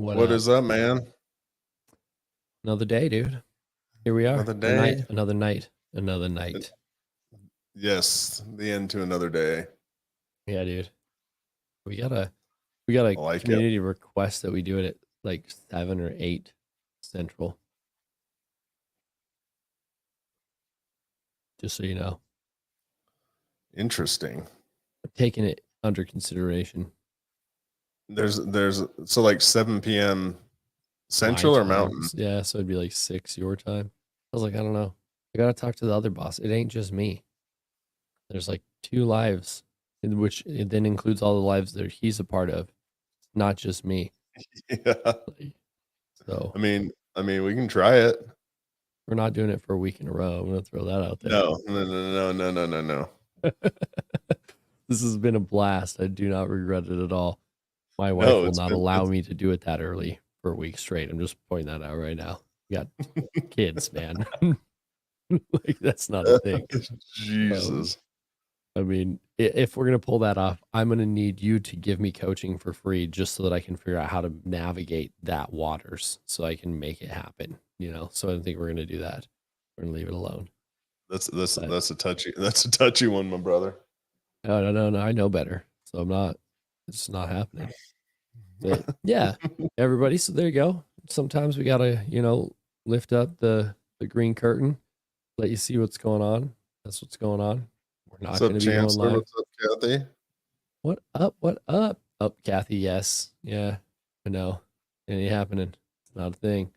What What up? is up, man? Another day, dude. Here we are. Another Another night, day? another night, another Uh, night. Yes, the end to another day. Yeah, dude. We got a we got a I like it. community request that we do it at like 7 or 8 Central. Just so you know. Interesting. I'm taking it under consideration. There's so like 7 p.m. My Central or time. Mountain? Yeah, so it'd be like 6 your time. I was like, I don't know. I gotta talk to the other boss. It ain't just me. There's like 2 lives, in which it then includes all the lives that he's a part of. It's not just me. Yeah. Like, so We can try it. we're not doing it for a week in a row. I'm gonna throw that out there. No, no, no, no, no, no, no, no. This has been a blast. I do not regret it at all. My wife No, will it's not been allow it's me to do it that early for a week straight. I'm just pointing that out right now. We got kids, man. Like that's not a thing. Um, Jesus. I mean, if we're gonna pull that off, I'm gonna need you to give me coaching for free just so that I can figure out how to navigate that waters so I can make it happen. So I don't think we're gonna do that. We're gonna leave it alone. That's that's But that's a touchy one, my brother. no, I know better. So I'm not. It's not happening. But yeah, everybody. So there you go. Sometimes we gotta, lift up the green curtain, let you see what's going on. That's what's going on. We're What's not up, gonna be going Chancellor? live. What's up, Kathy? What up? What up? Up, Kathy. Yes. Yeah. I know. It ain't happening. It's not a thing.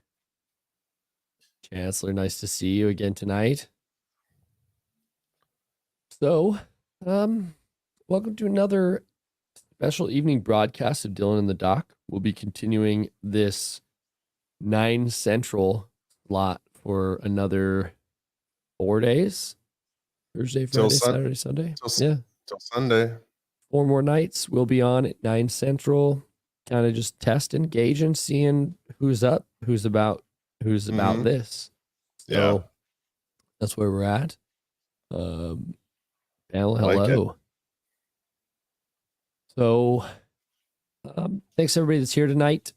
Chancellor, nice to see you again tonight. So, welcome to another special evening broadcast of Dillon and the Doc. We'll be continuing this 9 Central slot for another 4 days. Thursday, Till Friday, sun Saturday, Sunday. till, Yeah. till Sunday. 4 more nights. We'll be on at 9 Central, kind of just testing, gauging, seeing who's up, who's about Hmm. this. Yeah, So that's where we're at. Um, Panel, I like it. hello. So thanks everybody that's here tonight.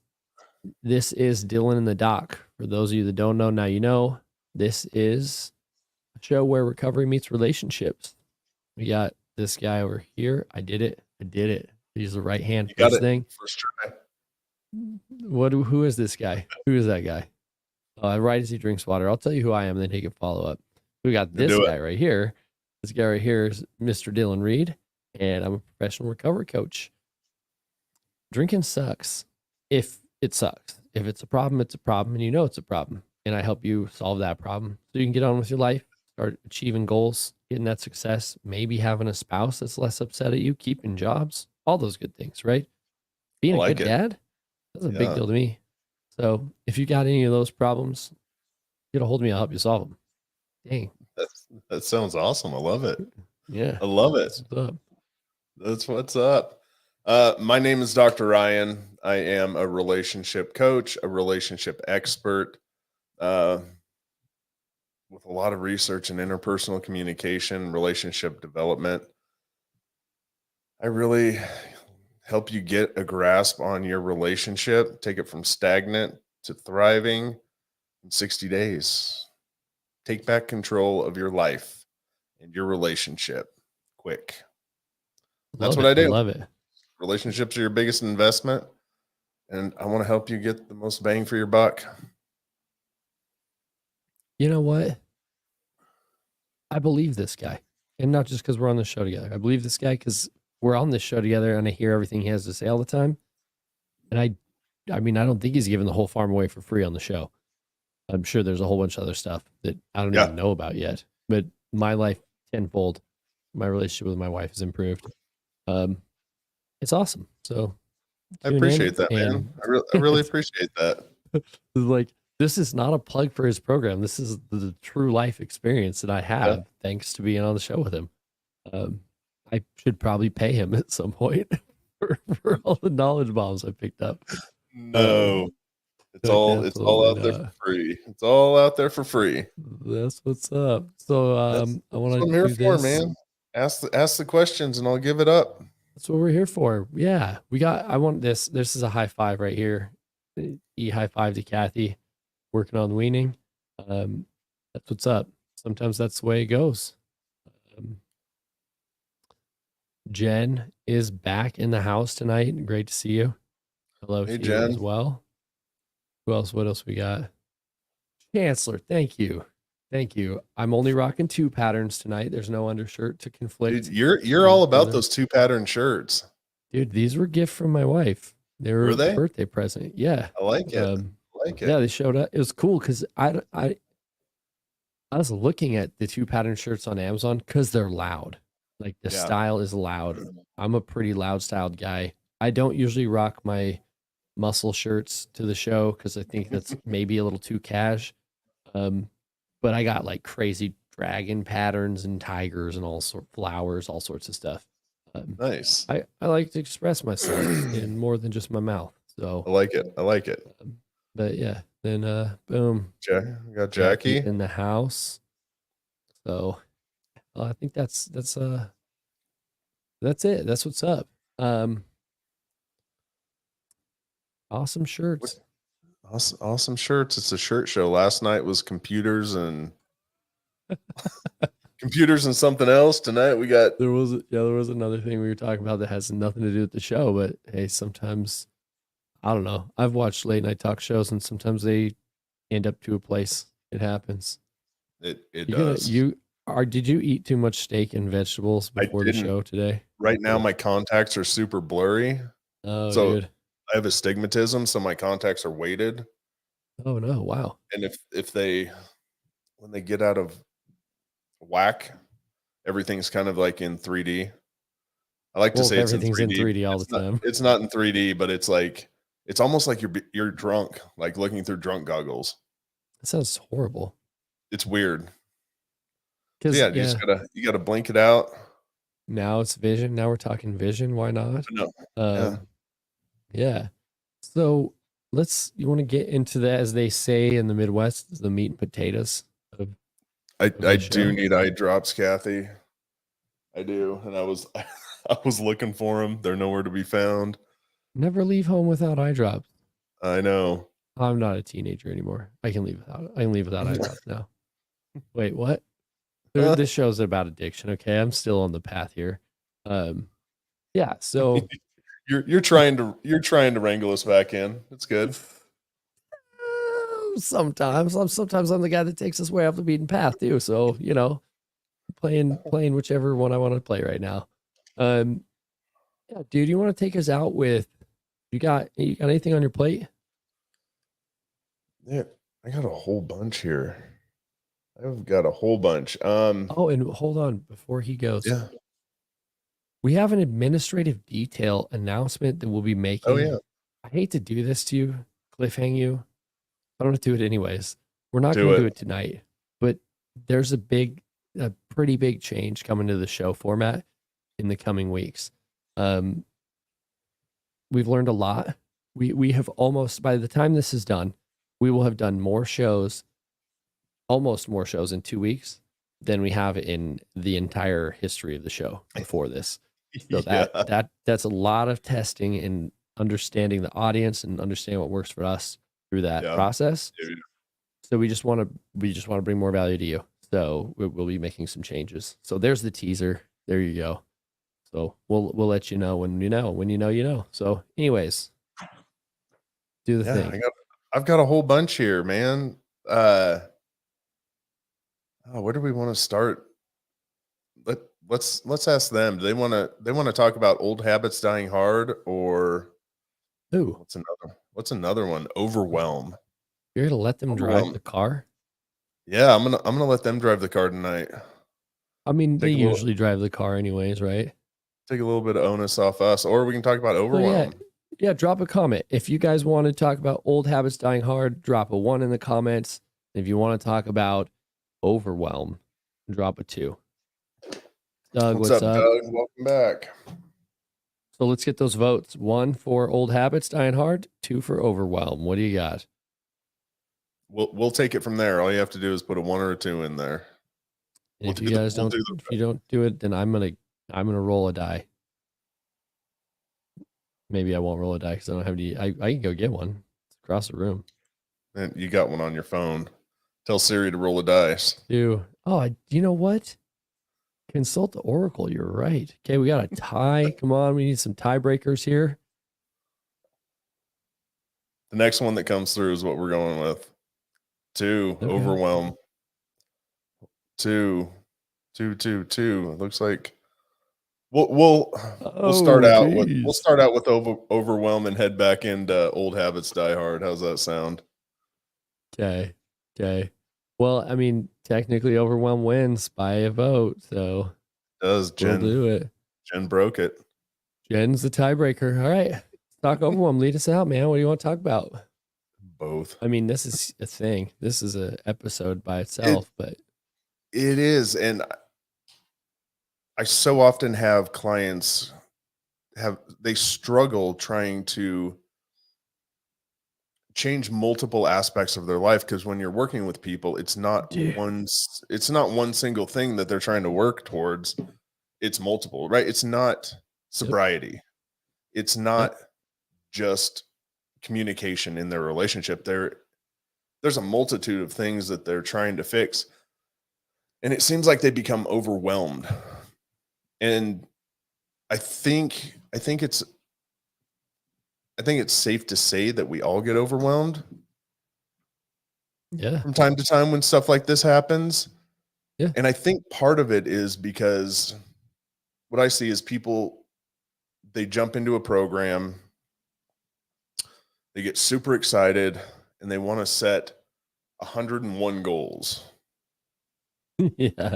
This is Dillon and the Doc. For those of you that don't know, now you know. This is a show where recovery meets relationships. We got this guy over here. I did it. He's the right hand You got first it thing. first try. Who is this guy? Who is that guy? Right as he drinks water. I'll tell you who I am, and then he can follow up. We got this Do it. guy right here. This guy right here is Mr. Dillon Reed, and I'm a professional recovery coach. Drinking sucks if it sucks. If it's a problem, it's a problem, and you know it's a problem. And I help you solve that problem so you can get on with your life, start achieving goals, getting that success, maybe having a spouse that's less upset at you, keeping jobs, all those good things, right? I Being a like good it. dad, that's a big Yeah, deal to me. So if you got any of those problems, get a hold of me. I'll help you solve them. Dang. that sounds awesome. I love it. Yeah. I love it. That's what's up. That's what's up. My name is Dr. Ryan. I am a relationship coach, a relationship expert, uh, with a lot of research in interpersonal communication, relationship development. I really help you get a grasp on your relationship, take it from stagnant to thriving in 60 days. Take back control of your life and your relationship quick. That's Love what it. I I do. love it. Relationships are your biggest investment, and I want to help you get the most bang for your buck. You know what? I believe this guy. And not just because we're on the show together. I believe this guy because we're on this show together and I hear everything he has to say all the time. And I mean, I don't think he's giving the whole farm away for free on the show. I'm sure there's a whole bunch of other stuff that I don't Yeah, even know about yet. But my life tenfold, my relationship with my wife has improved. Um, it's awesome. So I tune in appreciate that, man. and I really it's appreciate that. like this is not a plug for his program. This is the true life experience that I Yeah. have thanks to being on the show with him. Um, I should probably pay him at some point for all the knowledge bombs I picked up. Um, No, it's all Absolutely out there for not. free. It's all out there for free. That's what's up. So I That's want what to I'm here do for, this. man. Ask the questions, and I'll give it up. That's what we're here for. Yeah, I want this. This is a high five right here. high five to Kathy, working on weaning. That's what's up. Sometimes that's the way it goes. Um, Jen is back in the house tonight. Great to see you. Hello Hey, to you as Jen. well. Who else? What else we got? Chancellor, thank you. Thank you. I'm only rocking 2 patterns tonight. There's no undershirt to Dude, conflict you're any all about further. those 2 pattern shirts. Dude, these were a gift from my wife. They were Were a they? birthday present. Yeah. I like it. I like Yeah, it. they showed up. It was cool because I was looking at the 2 pattern shirts on Amazon because they're loud. Like the Yeah. style is loud. I'm a pretty loud styled guy. I don't usually rock my muscle shirts to the show because I think that's maybe a little too cash. But I got like crazy dragon patterns and tigers and all sort flowers, all sorts of stuff. Nice. I like to express myself I in more than just my mouth. So, like it. I like it. but yeah, then boom, We got Jackie's Jackie. in the house. So I think that's it. That's what's up. Um, awesome shirts. Awesome shirts. It's a shirt show. Last night was computers and something else. Tonight we got There was another thing we were talking about that has nothing to do with the show, but hey, sometimes I don't know. I've watched late night talk shows and sometimes they end up to a place. It happens. it You gonna does. did you eat too much steak and vegetables I before the didn't. show today? Right now Okay. my contacts are super blurry. Oh, So dude. I have astigmatism, so my contacts are weighted. Oh no, wow. And if they when they get out of whack, everything's kind of like in 3D. I like to Well, if say it's in everything's in 3D. 3D all the It's not time. it's not in 3D, but it's like it's almost like you're drunk, like looking through drunk goggles. That sounds horrible. It's weird. So Because yeah, yeah, you gotta blink it out. now it's vision. Now we're talking vision. Why not? No. Yeah. Um, yeah. So you want to get into that, as they say in the Midwest, the meat and potatoes of, of I the do show. need eye drops, Kathy. I do. And I was I was looking for them. They're nowhere to be found. Never leave home without eye drops. I know. I'm not a teenager anymore. I can leave without eye drops now. Wait, what? This show's about addiction. Okay, I'm still on the path here. Yeah. So you're trying to wrangle us back in. It's good. sometimes I'm the guy that takes us way off the beaten path too. So playing whichever one I want to play right now. Um, yeah, dude, you want to take us out with? You got anything on your plate? Yeah, I got a whole bunch here. I've got a whole bunch. Oh, and hold on before he goes. Yeah. We have an administrative detail announcement that we'll be Oh making. yeah. I hate to do this to you, cliffhang you. I don't have to do it anyways. We're not Do going to do it. it tonight, but there's a pretty big change coming to the show format in the coming weeks. We've learned a lot. We have almost, by the time this is done, we will have done almost more shows in 2 weeks than we have in the entire history of the show before this. So Yeah. that's a lot of testing and understanding the audience and understanding what works for us through that Yeah. process. Dude. So we just want to bring more value to you. So we'll be making some changes. So there's the teaser. There you go. So we'll let you know when you know. When you know, you know. So anyways, do the Yeah, thing. I've got a whole bunch here, man. Where do we want to start? Let's ask them. Do they want to talk about old habits dying hard, or Ooh, what's another one? Overwhelm. you're gonna let them drive Overwhelm. the car? Yeah, I'm gonna let them drive the car tonight. I mean, they Take a little usually drive the car anyways, right? take a little bit of onus off us, or we can talk about So overwhelm. yeah, drop a comment. If you guys want to talk about old habits dying hard, drop a 1 in the comments. If you want to talk about overwhelm, drop a 2. Doug, What's what's up, up? Doug? Welcome back. So let's get those votes. 1 for old habits dying hard, 2 for overwhelm. What do you got? We'll take it from there. All you have to do is put a 1 or a 2 in there. And if you guys We'll don't, do the if you don't do it, then I'm gonna roll a die. Maybe I won't roll a die because I don't have any. I can go get one. across the room. And you got one on your phone. Tell Siri to roll a dice. You know what? Consult the Oracle. You're right. Okay, we got a tie. Come on, we need some tiebreakers here. The next one that comes through is what we're going with. 2, Okay. overwhelm. 2. It looks like we'll start out with overwhelm and head back into old habits die hard. How's that sound? Okay. Well, I mean, technically, overwhelm wins by a vote, so Does Jen? We'll do it. Jen broke it. Jen's the tiebreaker. All right, let's talk overwhelm. Lead us out, man. What do you want to talk about? Both. I mean, this is a thing. This is an episode by itself, but it is, and I so often have clients they struggle trying to change multiple aspects of their life, because when you're working with people, it's not one single thing that they're trying to work towards. It's multiple, right? It's not sobriety. It's not just communication in their relationship. There's a multitude of things that they're trying to fix, and it seems like they become overwhelmed. And I think it's safe to say that we all get overwhelmed. Yeah. From time to time when stuff like this happens. Yeah. And I think part of it is because what I see is people, they jump into a program, they get super excited, and they want to set 101 goals. Yeah.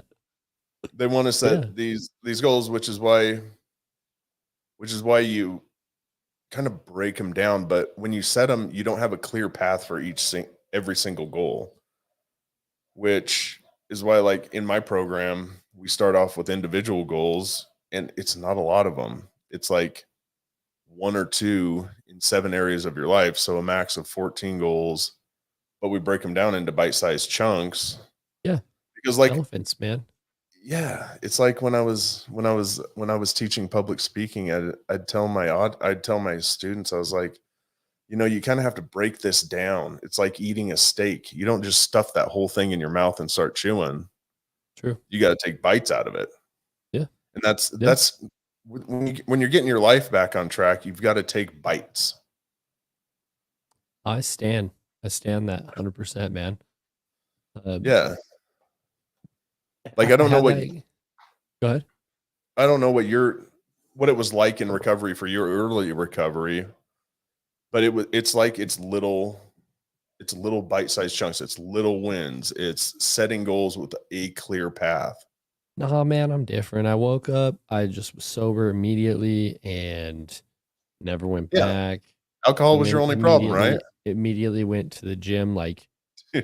They want to set these goals, which is why you kind of break them down. But when you set them, you don't have a clear path for every single goal, which is why, like in my program, we start off with individual goals, and it's not a lot of them. It's like 1 or 2 in 7 areas of your life. So a max of 14 goals, but we break them down into bite-sized chunks. Yeah. Because like elephants, man. Yeah. It's like when I was teaching public speaking, I'd tell my students, I was like, you kind of have to break this down. It's like eating a steak. You don't just stuff that whole thing in your mouth and start chewing. True. You got to take bites out of it. Yeah. And that's when you're getting your life back on track, you've got to take bites. I stand that 100%, man. Yeah. Like, I don't know what. Go ahead. I don't know what it was like in recovery for your early recovery, but it's little bite-sized chunks. It's little wins. It's setting goals with a clear path. Nah, man, I'm different. I woke up, I just was sober immediately and never went back. Alcohol was your only problem, right? Immediately went to the gym, like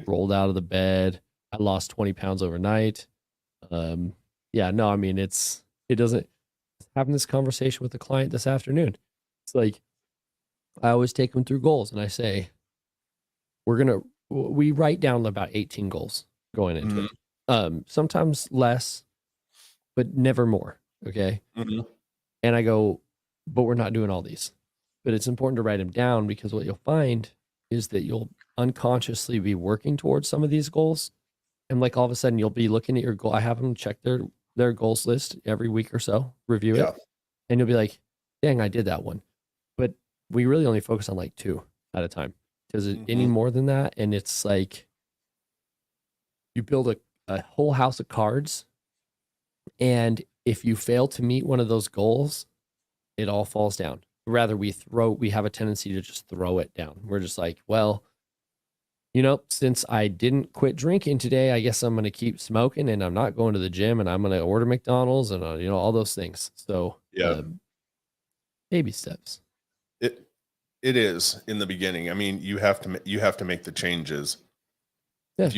rolled out of the bed. I lost 20 pounds overnight. Yeah, no, I mean, it doesn't. Having this conversation with the client this afternoon, it's like I always take them through goals, and I say we write down about 18 goals going into it. Sometimes less, but never more. Okay. Mm-hmm. And I go, but we're not doing all these. But it's important to write them down, because what you'll find is that you'll unconsciously be working towards some of these goals. And like all of a sudden you'll be looking at your goal. I have them check their goals list every week or so, review it. And you'll be like, dang, I did that one. But we really only focus on like 2 at a time, because any more than that, and it's like you build a whole house of cards. And if you fail to meet one of those goals, it all falls down. Rather, we have a tendency to just throw it down. We're just like, well, since I didn't quit drinking today, I guess I'm going to keep smoking, and I'm not going to the gym, and I'm going to order McDonald's, and all those things. So baby steps. It is in the beginning. I mean, you have to make the changes. Yeah. If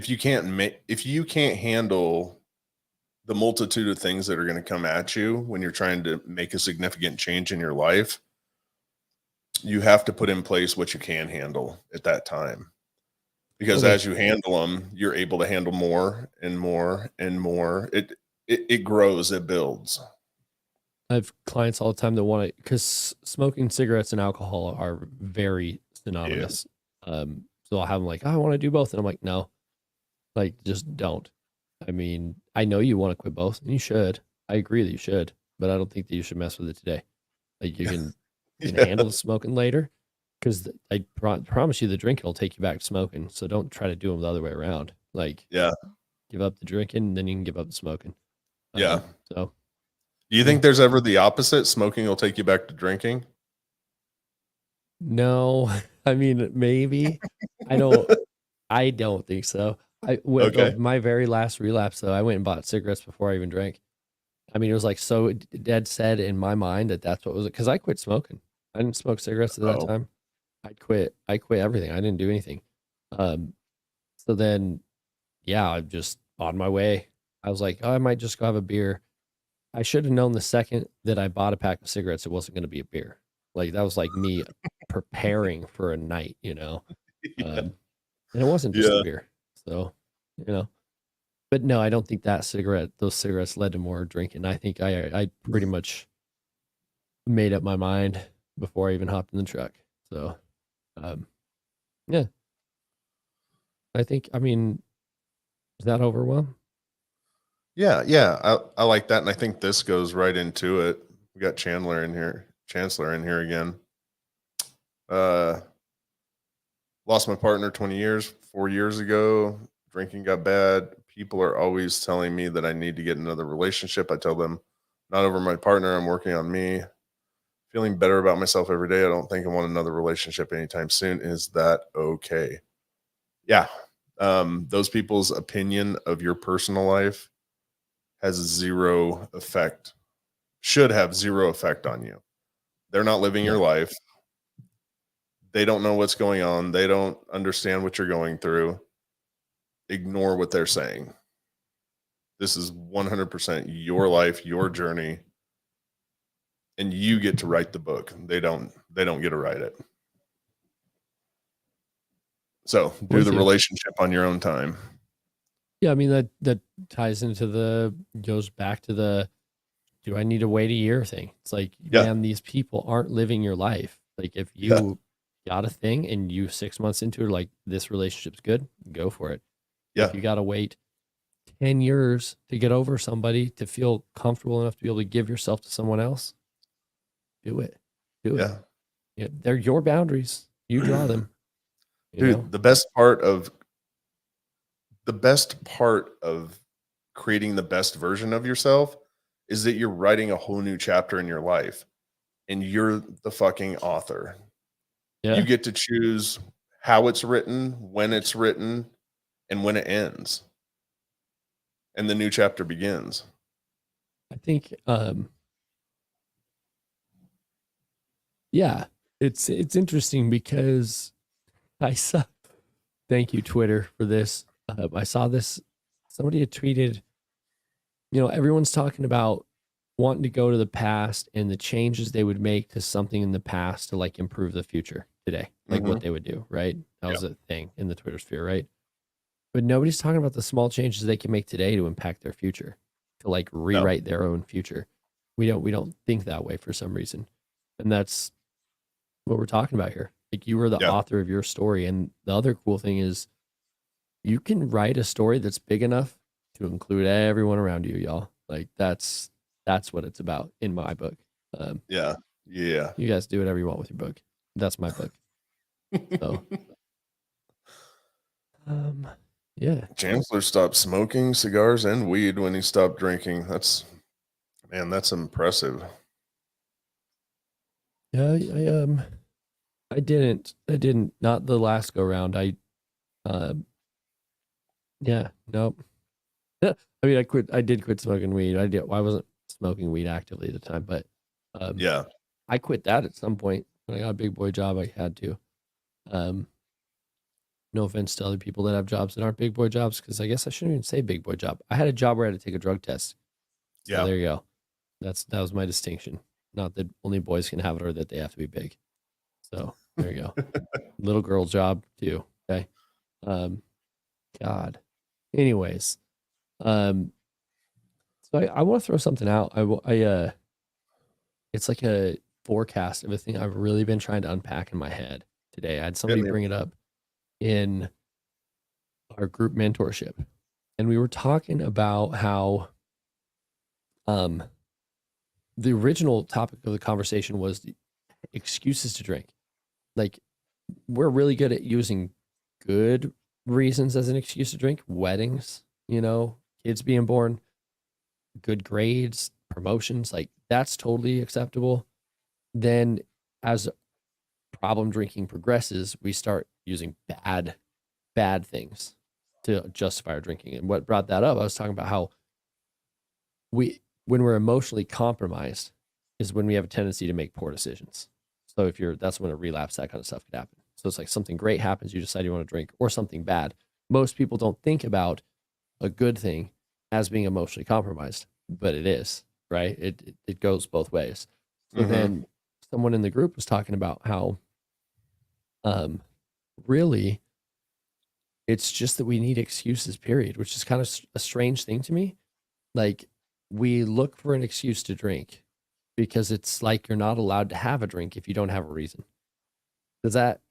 you can't handle the multitude of things that are going to come at you when you're trying to make a significant change in your life, you have to put in place what you can handle at that time. Because as you handle them, you're able to handle more and more and more. It grows, it builds. I have clients all the time that want to, because smoking cigarettes and alcohol are very synonymous. So I'll have them like, oh, I want to do both. And I'm like, no, like, just don't. I mean, I know you want to quit both, and you should. I agree that you should, but I don't think that you should mess with it today. Like, you can Yeah. handle the smoking later, because I promise you the drinking will take you back to smoking. So don't try to do them the other way around. Like, Yeah. give up the drinking, and then you can give up the smoking. Yeah. So Do you think there's ever the opposite? Smoking will take you back to drinking? no, I mean, maybe. I don't think so. Okay. My very last relapse though, I went and bought cigarettes before I even drank. I mean, it was like so dead set in my mind that that's what was it, because I quit smoking. I didn't smoke cigarettes at that Oh, time. I quit everything. I didn't do anything. Um, so then, yeah, I'm just on my way. I was like, oh, I might just go have a beer. I should have known the second that I bought a pack of cigarettes, it wasn't going to be a beer. Like, that was like me preparing for a night, you know? yeah. And it wasn't just a Yeah. beer. So, you know, but no, I don't think those cigarettes led to more drinking. I think I pretty much made up my mind before I even hopped in the truck. So, um, yeah, I mean, is that overwhelm? Yeah. Yeah. I like that. And I think this goes right into it. We got Chancellor in here again. Uh, Lost my partner 20 years, 4 years ago. Drinking got bad. People are always telling me that I need to get another relationship. I tell them, not over my partner. I'm working on me. Feeling better about myself every day. I don't think I want another relationship anytime soon. Is that okay? Yeah. Those people's opinion of your personal life has zero effect, should have zero effect on you. They're not living your Yeah. life. They don't know what's going on. They don't understand what you're going through. Ignore what they're saying. This is 100% your life, your journey, and you get to write the book. They don't get to write it. So, do With the you. relationship on your own time. Yeah. I mean, that ties into goes back to do I need to wait a year thing? It's like, Yeah. man, these people aren't living your life. Like, if Yeah. you got a thing and you 6 months into it, like, this relationship's good, go for it. Yeah. If you got to wait 10 years to get over somebody to feel comfortable enough to be able to give yourself to someone else, do it. Do it. Yeah. Yeah, they're your boundaries. You draw them, you know? Dude, the best part of creating the best version of yourself is that you're writing a whole new chapter in your life and you're the fucking author. You Yeah. get to choose how it's written, and when it ends, and the new chapter begins. I think yeah, it's interesting because I saw thank you Twitter for this. I saw this somebody had tweeted, everyone's talking about wanting to go to the past and the changes they would make to something in the past to like improve the future today, like what Mhm. they would do, right? That Yeah. was a thing in the Twitter sphere, right? But nobody's talking about the small changes they can make today to impact their future, to like No. rewrite their own future. We don't think that way for some reason. And that's what we're talking about here. Like, you were the Yeah. author of your story. And the other cool thing is you can write a story that's big enough to include everyone around you, y'all. Like, that's what it's about in my book. Yeah. Yeah. You guys do whatever you want with your book. That's my book. So, um, yeah, Chancellor stopped smoking cigars and weed when he stopped drinking. That's impressive. yeah. I didn't. Not the last go round. Yeah, nope. I mean, I did quit smoking weed. I wasn't smoking weed actively at the time, but um, Yeah. I quit that at some point when I got a big boy job. I had to. Um, no offense to other people that have jobs that aren't big boy jobs, because I guess I shouldn't even say big boy job. I had a job where I had to take a drug test. So Yeah. there you go. That was my distinction. Not that only boys can have it or that they have to be big. So there you go. Little girl job too. Okay. Um, God. Anyways, um, so I want to throw something out. It's like a forecast of a thing I've really been trying to unpack in my head. today. I had Hit somebody me. bring it up in our group mentorship, and we were talking about how um the original topic of the conversation was excuses to drink. Like, we're really good at using good reasons as an excuse to drink. Weddings, kids being born, good grades, promotions, like that's totally acceptable. Then as problem drinking progresses, we start using bad things to justify our drinking. And what brought that up, I was talking about how when we're emotionally compromised is when we have a tendency to make poor decisions. So that's when a relapse, that kind of stuff could happen. So it's like something great happens, you decide you want to drink, or something bad. Most people don't think about a good thing as being emotionally compromised, but it is, right? It goes both ways. So Mm-hmm. then someone in the group was talking about how um really it's just that we need excuses, period, which is kind of a strange thing to me. Like, we look for an excuse to drink because it's like you're not allowed to have a drink if you don't have a reason. Does that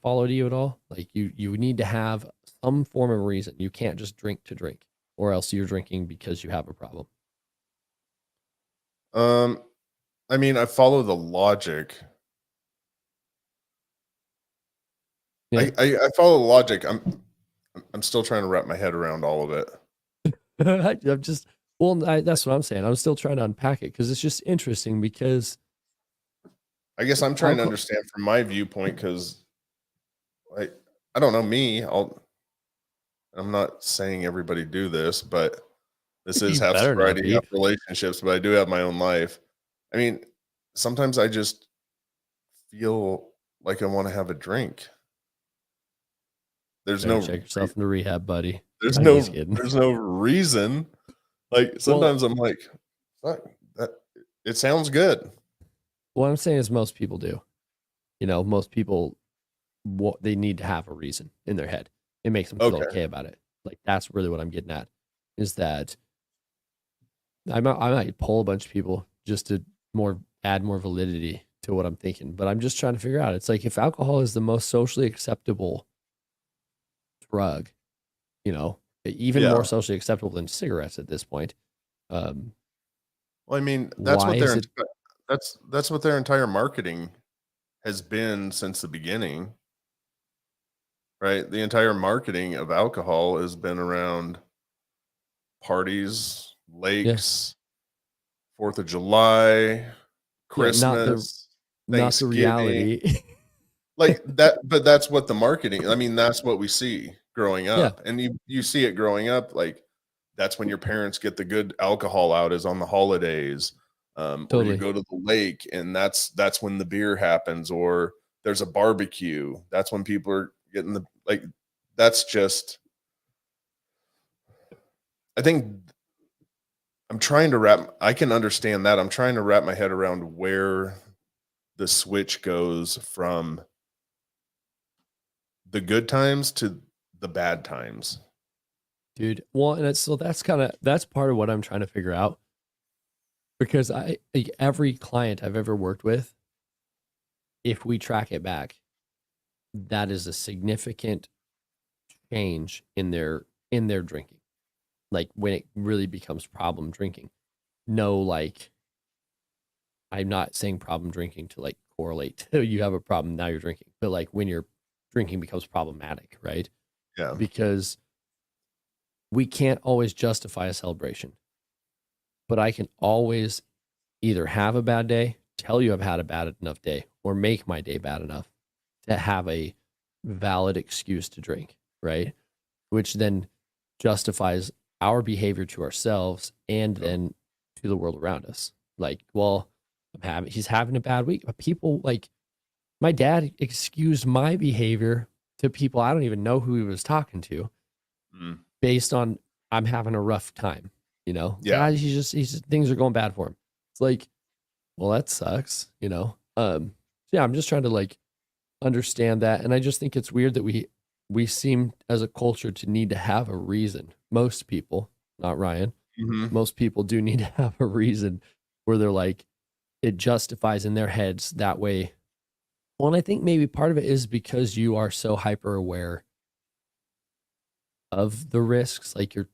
follow to you at all? Like, you need to have some form of reason. You can't just drink to drink, or else you're drinking because you have a problem. Um, I mean, I follow the logic. Yeah. I follow the logic. I'm still trying to wrap my head around all of it. I'm just that's what I'm saying. I'm still trying to unpack it because it's just interesting because I guess I'm trying to alcohol. understand from my viewpoint because I don't know me. I'm not saying everybody do this, but this is You half better not sobriety, be. half relationships, but I do have my own life. I mean, sometimes I just feel like I want to have a drink. There's Better no check re- yourself into rehab, buddy. there's I'm just no kidding. there's no reason. Like Well, sometimes I'm like, fuck, that it sounds good. what I'm saying is most people do. Most people, they need to have a reason in their head. It makes them feel Okay. okay about it. Like, that's really what I'm getting at, is that I might pull a bunch of people just to add more validity to what I'm thinking. But I'm just trying to figure out. It's like, if alcohol is the most socially acceptable drug, even more Yeah. socially acceptable than cigarettes at this point. Um, Well, I mean, why is it? that's what their entire marketing has been since the beginning, right? The entire marketing of alcohol has been around parties, Yeah, lakes, 4th of July, yeah, Christmas, not the Thanksgiving, reality. like that. But that's what the marketing, I mean, that's what we see growing Yeah, up. And you see it growing up, like that's when your parents get the good alcohol out is on the holidays. Or you totally. go to the lake and that's when the beer happens, or there's a barbecue. That's when people are getting the like that's just I think I can understand that. I'm trying to wrap my head around where the switch goes from the good times to the bad times. Dude. Well, and that's part of what I'm trying to figure out, because like, every client I've ever worked with, if we track it back, that is a significant change in their drinking. Like, when it really becomes problem drinking. No, like, I'm not saying problem drinking to like correlate to you have a problem, now you're drinking, but like when your drinking becomes problematic, right? Yeah. Because we can't always justify a celebration, but I can always either have a bad day, tell you I've had a bad enough day, or make my day bad enough to have a valid excuse to drink, right? Which then justifies our behavior to ourselves and Yep. then to the world around us. Like, well, he's having a bad week. But people, like, my dad excused my behavior to people I don't even know who he was talking to, Mm. based on I'm having a rough time. Yeah. He's just things are going bad for him. It's like, well, that sucks. So yeah, I'm just trying to like understand that, and I just think it's weird that we seem as a culture to need to have a reason. Most people, not Ryan, Mhm. most people do need to have a reason where they're like, it justifies in their heads that way. Well, and I think maybe part of it is because you are so hyper aware of the risks. Like you're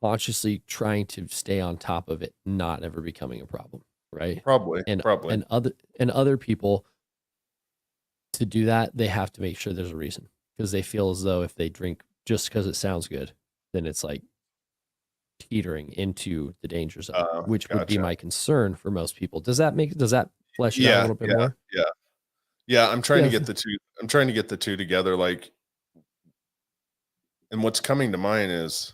consciously trying to stay on top of it, not ever becoming a problem, right? Probably, And probably. other people, to do that, they have to make sure there's a reason, because they feel as though if they drink just because it sounds good, then it's like teetering into the danger zone, which would be Gotcha. my concern for most people. Does that flesh it out a Yeah, little bit yeah, more? yeah. Yeah, I'm trying to Yeah. get the 2 I'm trying to get the 2 together, like, and what's coming to mind is,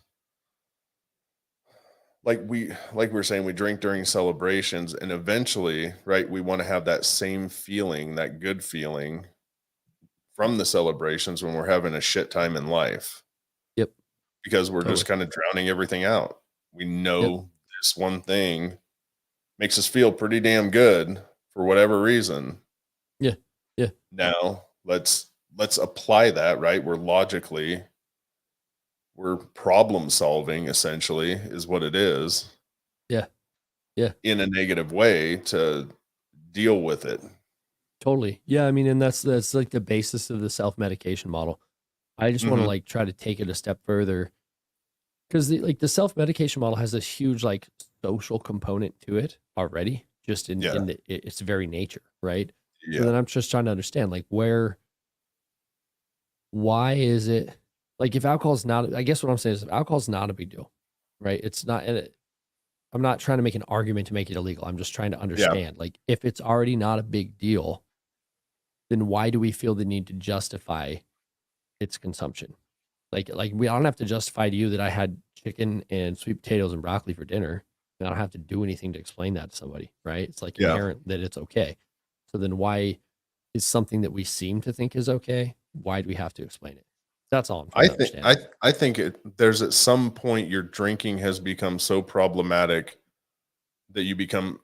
like we were saying, we drink during celebrations, and eventually, right, we wanna have that same feeling, that good feeling from the celebrations when we're having a shit time in life, Yep. because we're just Totally. kinda drowning everything out. We Yep. know this one thing makes us feel pretty damn good for whatever reason. Yeah. Yeah. Now, let's apply that, right? We're problem solving essentially is what it is, Yeah. Yeah. in a negative way to deal with it. Totally. Yeah. I mean, and that's like the basis of the self medication model. I just want to Mhm. like try to take it a step further, because the self medication model has this huge like social component to it already, just Yeah, its very nature, right? So yeah, then I'm just trying to understand like why is it, like, if alcohol's not, I guess what I'm saying is, if alcohol's not a big deal, right? It's not, I'm not trying to make an argument to make it illegal. I'm just trying to yeah, understand, like, if it's already not a big deal, then why do we feel the need to justify its consumption? I don't have to justify to you that I had chicken and sweet potatoes and broccoli for dinner. I don't have to do anything to explain that to somebody, right? It's like yeah. inherent that it's okay. So then why is something that we seem to think is okay, why do we have to explain it? That's all I'm trying I to think understand. I think there's at some point your drinking has become so problematic that you become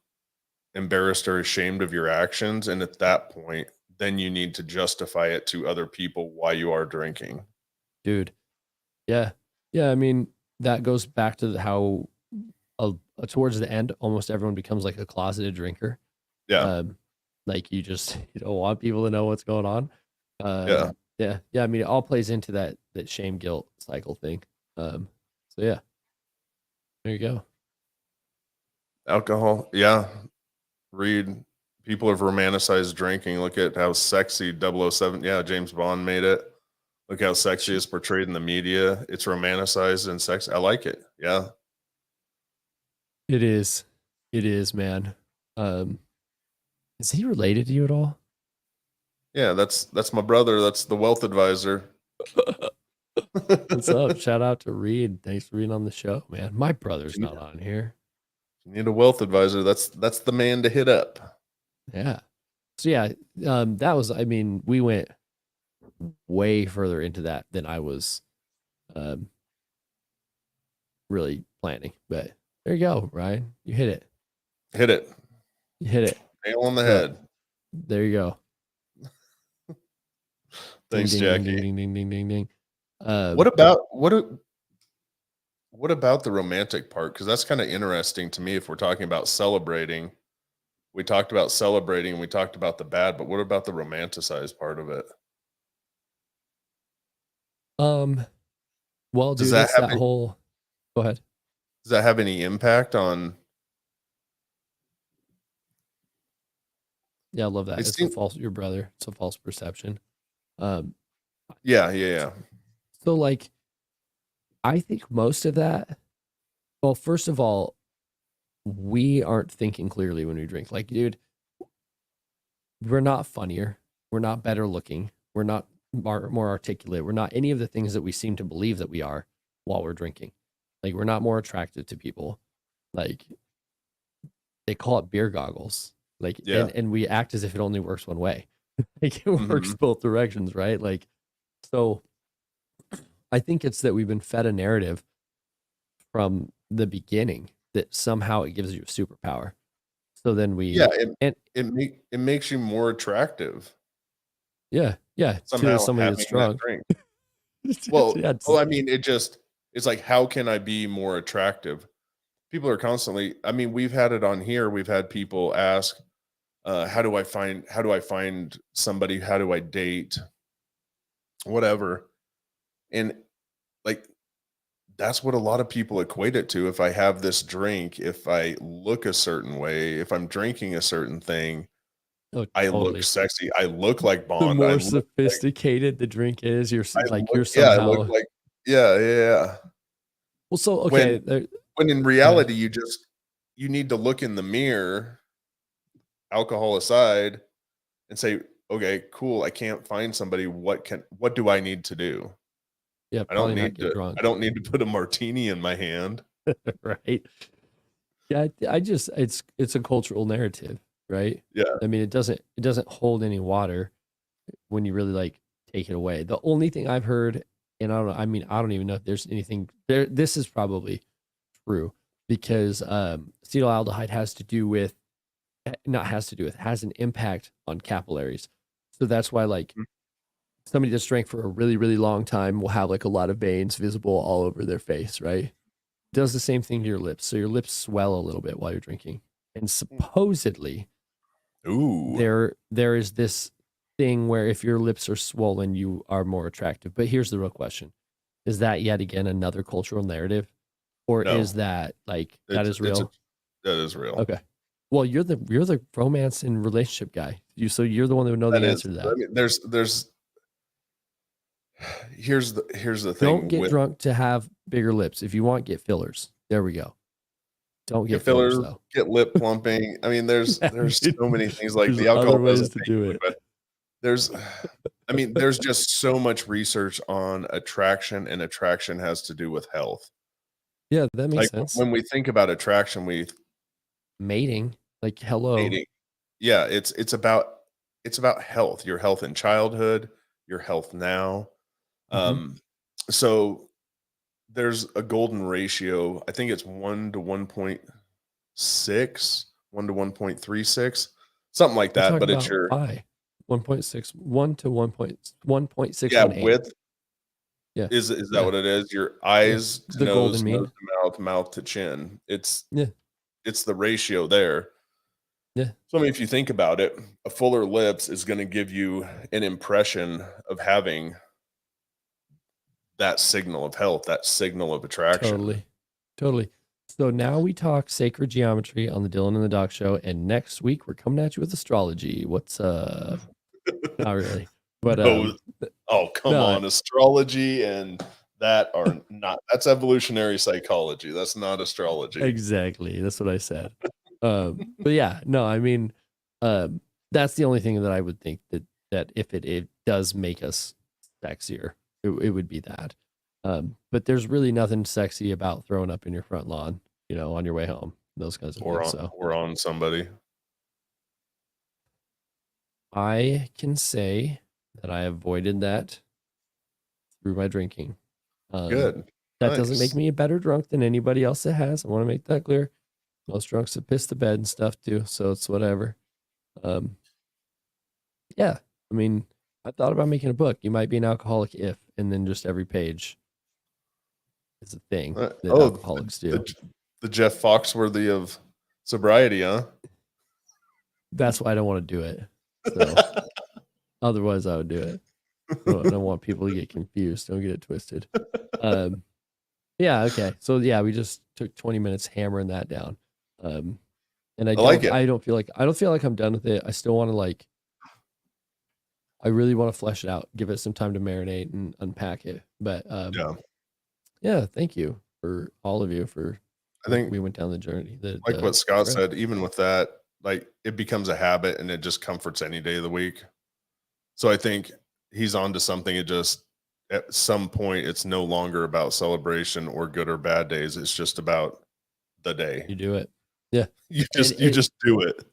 embarrassed or ashamed of your actions, and at that point, then you need to justify it to other people why you are drinking. Dude, yeah. Yeah, I mean, that goes back to how, towards the end, almost everyone becomes like a closeted drinker. Yeah, Um, like you just you don't want people to know what's going on. yeah. Yeah, yeah. I mean, it all plays into that shame guilt cycle thing. So yeah, there you go. Alcohol, yeah. Read, people have romanticized drinking. Look at how sexy 007, yeah, James Bond made it. Look how sexy it's portrayed in the media. It's romanticized and sexy. I like it. Yeah. It is, it is, man. Um, is he related to you at all? Yeah, that's my brother. That's the wealth advisor. What's up? Shout out to Reed. Thanks for being on the show, man. My If brother's you need, not on here. you need a wealth advisor, that's the man to hit up. Yeah. So yeah, that was, I mean, we went way further into that than I was um really planning. But there you go, Ryan. You hit it. Hit it. You hit it. Nail on the So head. there you go. Ding Thanks, ding ding ding Jackie. ding ding ding ding ding. What Um about what about the romantic part? Because that's kind of interesting to me if we're talking about celebrating. We talked about celebrating, we talked about the bad, but what about the romanticized part of it? um well, Does dude, that it's have that whole, go ahead. does that have any impact on Yeah, I love that. it It's a seems false, your brother. It's a false perception. Um yeah, yeah, yeah. so like I think most of that, well, first of all, we aren't thinking clearly when we drink. Like, dude, we're not funnier. We're not better looking. We're not more articulate. We're not any of the things that we seem to believe that we are while we're drinking. Like, we're not more attractive to people. Like, they call it beer goggles. Like, Yeah. and we act as if it only works one way. Like, it works Mhm. both directions, right? Like, so I think it's that we've been fed a narrative from the beginning that somehow it gives you a superpower. So then Yeah, we, and it makes you more attractive yeah, yeah, to somehow somebody that's having that strong. drink. Yeah, Well, I mean, it's like, how can I be more attractive? People are constantly, I mean, we've had it on here, we've had people ask, How do I find somebody? How do I date? Whatever. And like that's what a lot of people equate it to. If I have this drink, if I look a certain way, if I'm drinking a certain thing, Oh, I look totally. sexy. I look like The Bond. more sophisticated the drink is, you're I look somehow like yeah, yeah, yeah. well. So When okay, when in go ahead. reality you need to look in the mirror, alcohol aside, and say, "Okay, cool, I can't find somebody. What do I need to do? Yeah, probably not get I drunk, don't need to put a martini in my hand." right? Yeah, I just it's a cultural narrative, right? Yeah. I mean, it doesn't hold any water when you really like take it away. The only thing I've heard, and I don't know, I mean, I don't even know if there's anything there. This is probably true because acetaldehyde has to do with not has to do with has an impact on capillaries. So that's why like Mm. somebody that's drank for a really really long time will have like a lot of veins visible all over their face, right? Does the same thing to your lips. So your lips swell a little bit while you're drinking. And supposedly Ooh. there is this thing where if your lips are swollen, you are more attractive. But here's the real question. Is that yet again another cultural narrative? Or is No. that like that is It's a real? that is real. Okay. Well, you're the romance and relationship guy. You're the one that would know That the is answer to I that. mean, there's here's the Don't thing get with drunk to have bigger lips. If you want, get fillers. There we go. Don't get get fillers fillers, though. get lip plumping. I mean, Yeah, there's dude. so many things, like, There's the other alcohol ways doesn't to make do you, it. but there's I mean, there's just so much research on attraction, and attraction has to do with health. Yeah, that makes Like, sense. when we think about attraction, we Mating, like hello. dating. Yeah, it's about health, your health in childhood, your health now. Hmm. Um, so there's a golden ratio. I think it's 1 to 1.6, 1 to 1.36, something like We're that, talking but it's about your pi, 1.61 to 1 yeah, 1.618. width Yeah, is that yeah, what it is? Your yeah. eyes to The golden nose, nose mean. to mouth, mouth to chin. Yeah, It's the ratio there. yeah, So, I mean, if you think about it, a fuller lips is gonna give you an impression of having that signal of health, that signal of attraction. totally, totally. So now we talk sacred geometry on the Dylan and the Doc show, and next week we're coming at you with astrology. What's Not really, but No, oh, come no, on, astrology and that are not that's evolutionary psychology, that's not astrology. exactly. That's what I said. But yeah, no, I mean, that's the only thing that I would think that if it does make us sexier, it would be that. But there's really nothing sexy about throwing up in your front lawn, on your way home, those kinds of things. So Or on somebody. I can say that I avoided that through my drinking. Um, Good. that doesn't make Nice. me a better drunk than anybody else that has. I want to make that clear. Most drunks have pissed the bed and stuff too, so it's whatever. Um, yeah, I mean, I thought about making a book. You might be an alcoholic if, and then just every page is a thing that Oh, alcoholics do. the the Jeff Foxworthy of sobriety, huh? That's why I don't want to do it. So otherwise, I would do it. I don't want people to get confused. Don't get it twisted. Um, yeah, okay. So yeah, we just took 20 minutes hammering that down. Um, and I like it. I don't feel like I'm done with it. I still want to I really want to flesh it out, give it some time to marinate and unpack it. But Yeah. yeah, thank you for all of you for I think we went down the journey. like what Scott Trail. said, even with that, like, it becomes a habit and it just comforts any day of the week. So I think he's onto something. It just at some point, it's no longer about celebration or good or bad days. It's just about the day. You do it. Yeah. You just do it.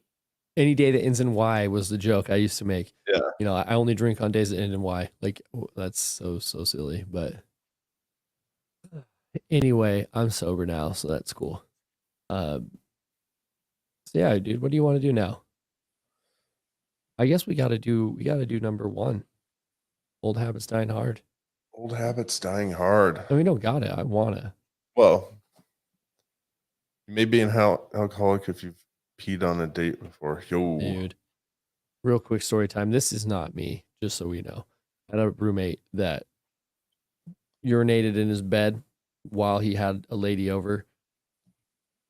Any day that ends in Y was the joke I used to make. Yeah. I only drink on days that end in Y. Like that's so silly. But anyway, I'm sober now, so that's cool. So yeah, dude, what do you want to do now? I guess we gotta do number one. Old habits dying hard. Old habits dying hard. And we don't got it. I wanna. Well, you may be an alcoholic if you've peed on a date before. Yo. Dude. real quick story time. This is not me, just so we know. I had a roommate that urinated in his bed while he had a lady over,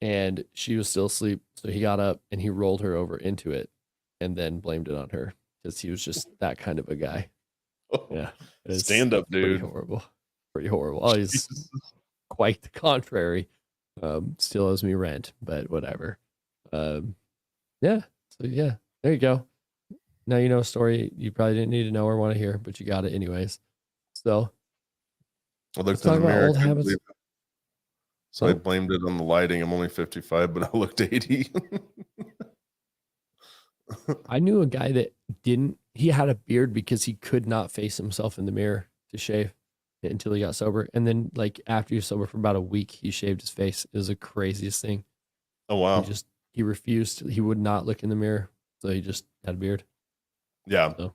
and she was still asleep. So he got up and he rolled her over into it and then blamed it on her because he was just that kind of a guy. Yeah. It's Stand up, pretty dude. horrible. Pretty horrible. Oh, he's Jesus. quite the contrary. Still owes me rent, but whatever. Yeah. So yeah, there you go. Now you know a story you probably didn't need to know or want to hear, but you got it anyways. So I let's looked in talk the about mirror, old couldn't habits. believe it. So I Oh, blamed it on the lighting. I'm only 55, but I looked 80. I knew a guy that he had a beard because he could not face himself in the mirror to shave until he got sober. And then, like, after he was sober for about a week, he shaved his face. It was the craziest thing. Oh, He wow. just, he refused, he would not look in the mirror. So he just had a beard. Yeah. So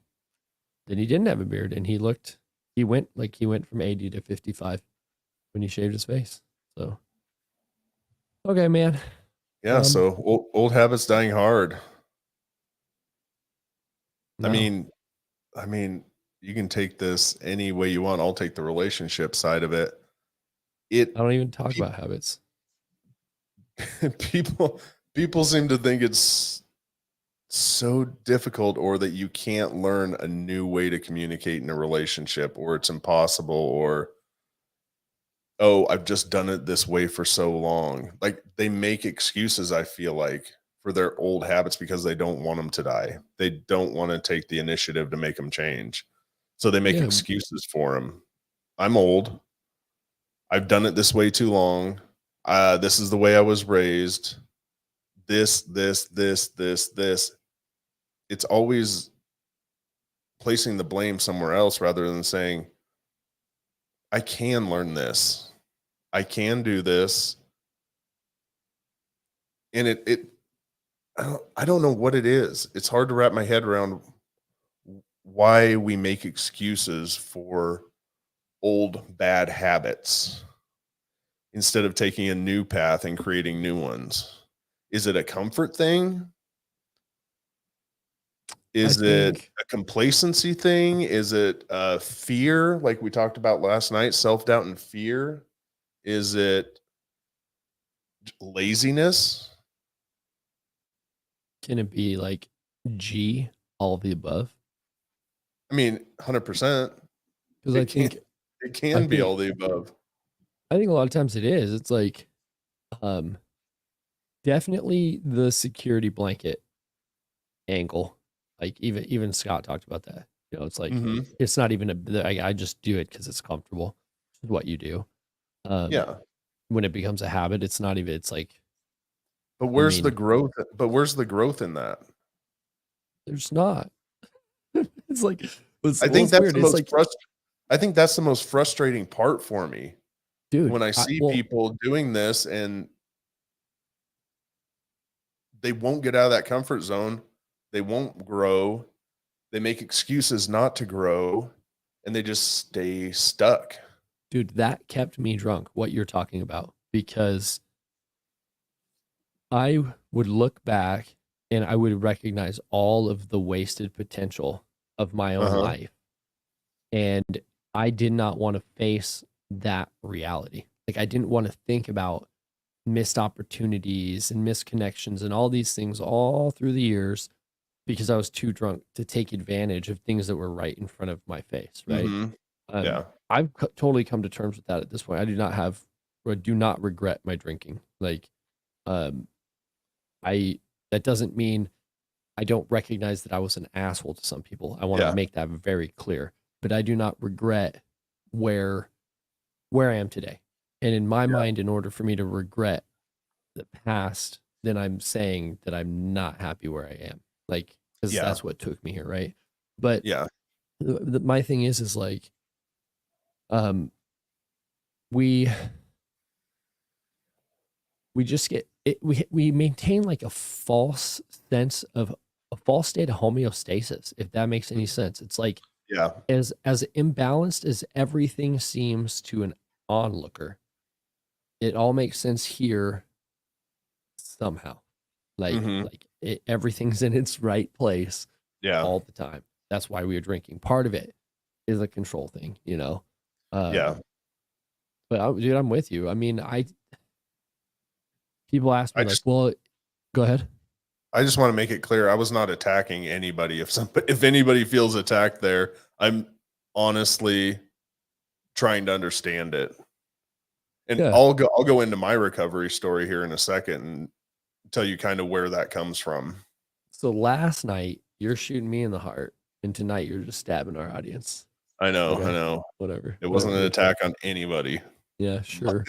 then he didn't have a beard and he went from 80 to 55 when he shaved his face. So, okay, man. Yeah. So old habits dying hard. I No, mean, I mean, you can take this any way you want. I'll take the relationship side of it. I It don't even talk pe- about habits. people seem to think it's so difficult or that you can't learn a new way to communicate in a relationship or it's impossible or oh, I've just done it this way for so long. Like they make excuses, I feel like, for their old habits because they don't want them to die. They don't want to take the initiative to make them change. So they make Yeah, excuses for them. I'm old. I've done it this way too long. This is the way I was raised. This. It's always placing the blame somewhere else rather than saying, I can learn this. I can do this. And I don't know what it is. It's hard to wrap my head around why we make excuses for old bad habits instead of taking a new path and creating new ones. Is it a comfort thing? I Is it think a complacency thing? Is it fear, like we talked about last night, self doubt and fear? Is it laziness? can it be like G, all of the above? I mean, 100%. Because It can it I can be think all the above. I think a lot of times it is. It's like um definitely the security blanket angle. Like even Scott talked about that. You know, it's like Mhm. it's not even I just do it because it's comfortable. It's what you do. Um, Yeah. when it becomes a habit, it's not even. It's like But I where's the mean, growth where's the growth in that? there's not. It's like I well, think it's that's weird. the It's most like, I think that's the most frustrating part for me dude, when I see well, people doing this and they won't get out of that comfort zone. They won't grow. They make excuses not to grow and they just stay stuck. dude, that kept me drunk. What you're talking about because I would look back and I would recognize all of the wasted potential of my own Uh-huh. life. And I did not want to face that reality. Like, I didn't want to think about missed opportunities and missed connections and all these things all through the years because I was too drunk to take advantage of things that were right in front of my face. Right. Mhm. Um, Yeah. totally come to terms with that at this point. I do not have, or do not regret my drinking. Like, um, I that doesn't mean I don't recognize that I was an asshole to some people. I want to Yeah. make that very clear. But I do not regret where where I am today. And in my Yeah. mind, in order for me to regret the past, then I'm saying that I'm not happy where I am. Like, because Yeah. that's what took me here, right? But Yeah. my thing is like, um, we we just get it. We maintain like a false state of homeostasis, if that makes any sense. It's like Yeah. as imbalanced as everything seems to an onlooker, it all makes sense here somehow. Mhm. Everything's in its right place. Yeah. all the time. That's why we were drinking. Part of it is a control thing, you know. Yeah. But dude, I'm with you. I mean, people ask me I like, just "Well, go ahead." I just want to make it clear I was not attacking anybody. If anybody feels attacked there, I'm honestly trying to understand it. And Yeah. I'll go into my recovery story here in a second and tell you kind of where that comes from. So last night you're shooting me in the heart, and tonight you're just stabbing our audience. I know, I Okay, know. whatever, It wasn't whatever, an dude. attack on anybody. Yeah, sure.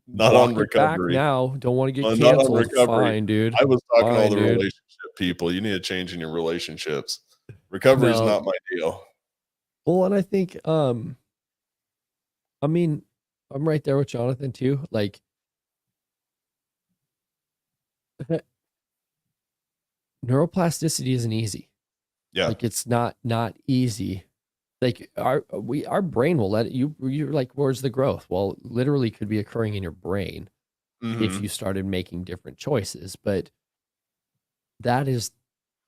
Not on Walk it back recovery. now. Don't want to get Not on canceled. recovery. Fine, dude. I was talking to all Fine, the dude. relationship people. You need to change in your relationships. Recovery is No. not my deal. Well, and I think, I mean, I'm right there with Jonathan too. Like, neuroplasticity isn't easy. Yeah. Like, it's not easy. Like our brain will let it, you're like, where's the growth? Well, literally could be occurring in your brain if Mhm. you started making different choices, but that is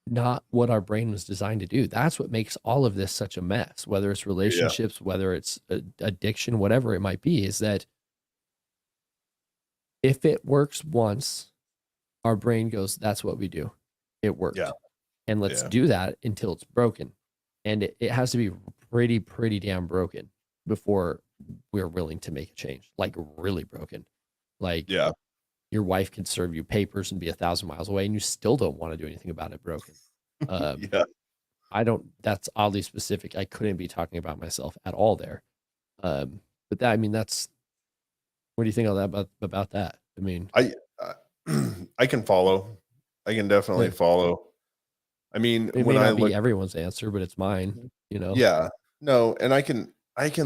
not what our brain was designed to do. That's what makes all of this such a mess, whether it's Yeah. relationships, whether it's addiction, whatever it might be, is that if it works once, our brain goes, that's what we do. It Yeah. worked. And let's Yeah. do that until it's broken. And it has to be pretty damn broken before we're willing to make a change, like really broken. Like Yeah. your wife could serve you papers and be 1,000 miles away and you still don't want to do anything about it broken. Um, Yeah. I don't, that's oddly specific. I couldn't be talking about myself at all there. But that, I mean, that's, what do you think of that about that? I mean, I uh, I can follow. I can definitely yeah, follow. I mean, it when may I not be look everyone's answer, but it's mine, you know? yeah. No, and I can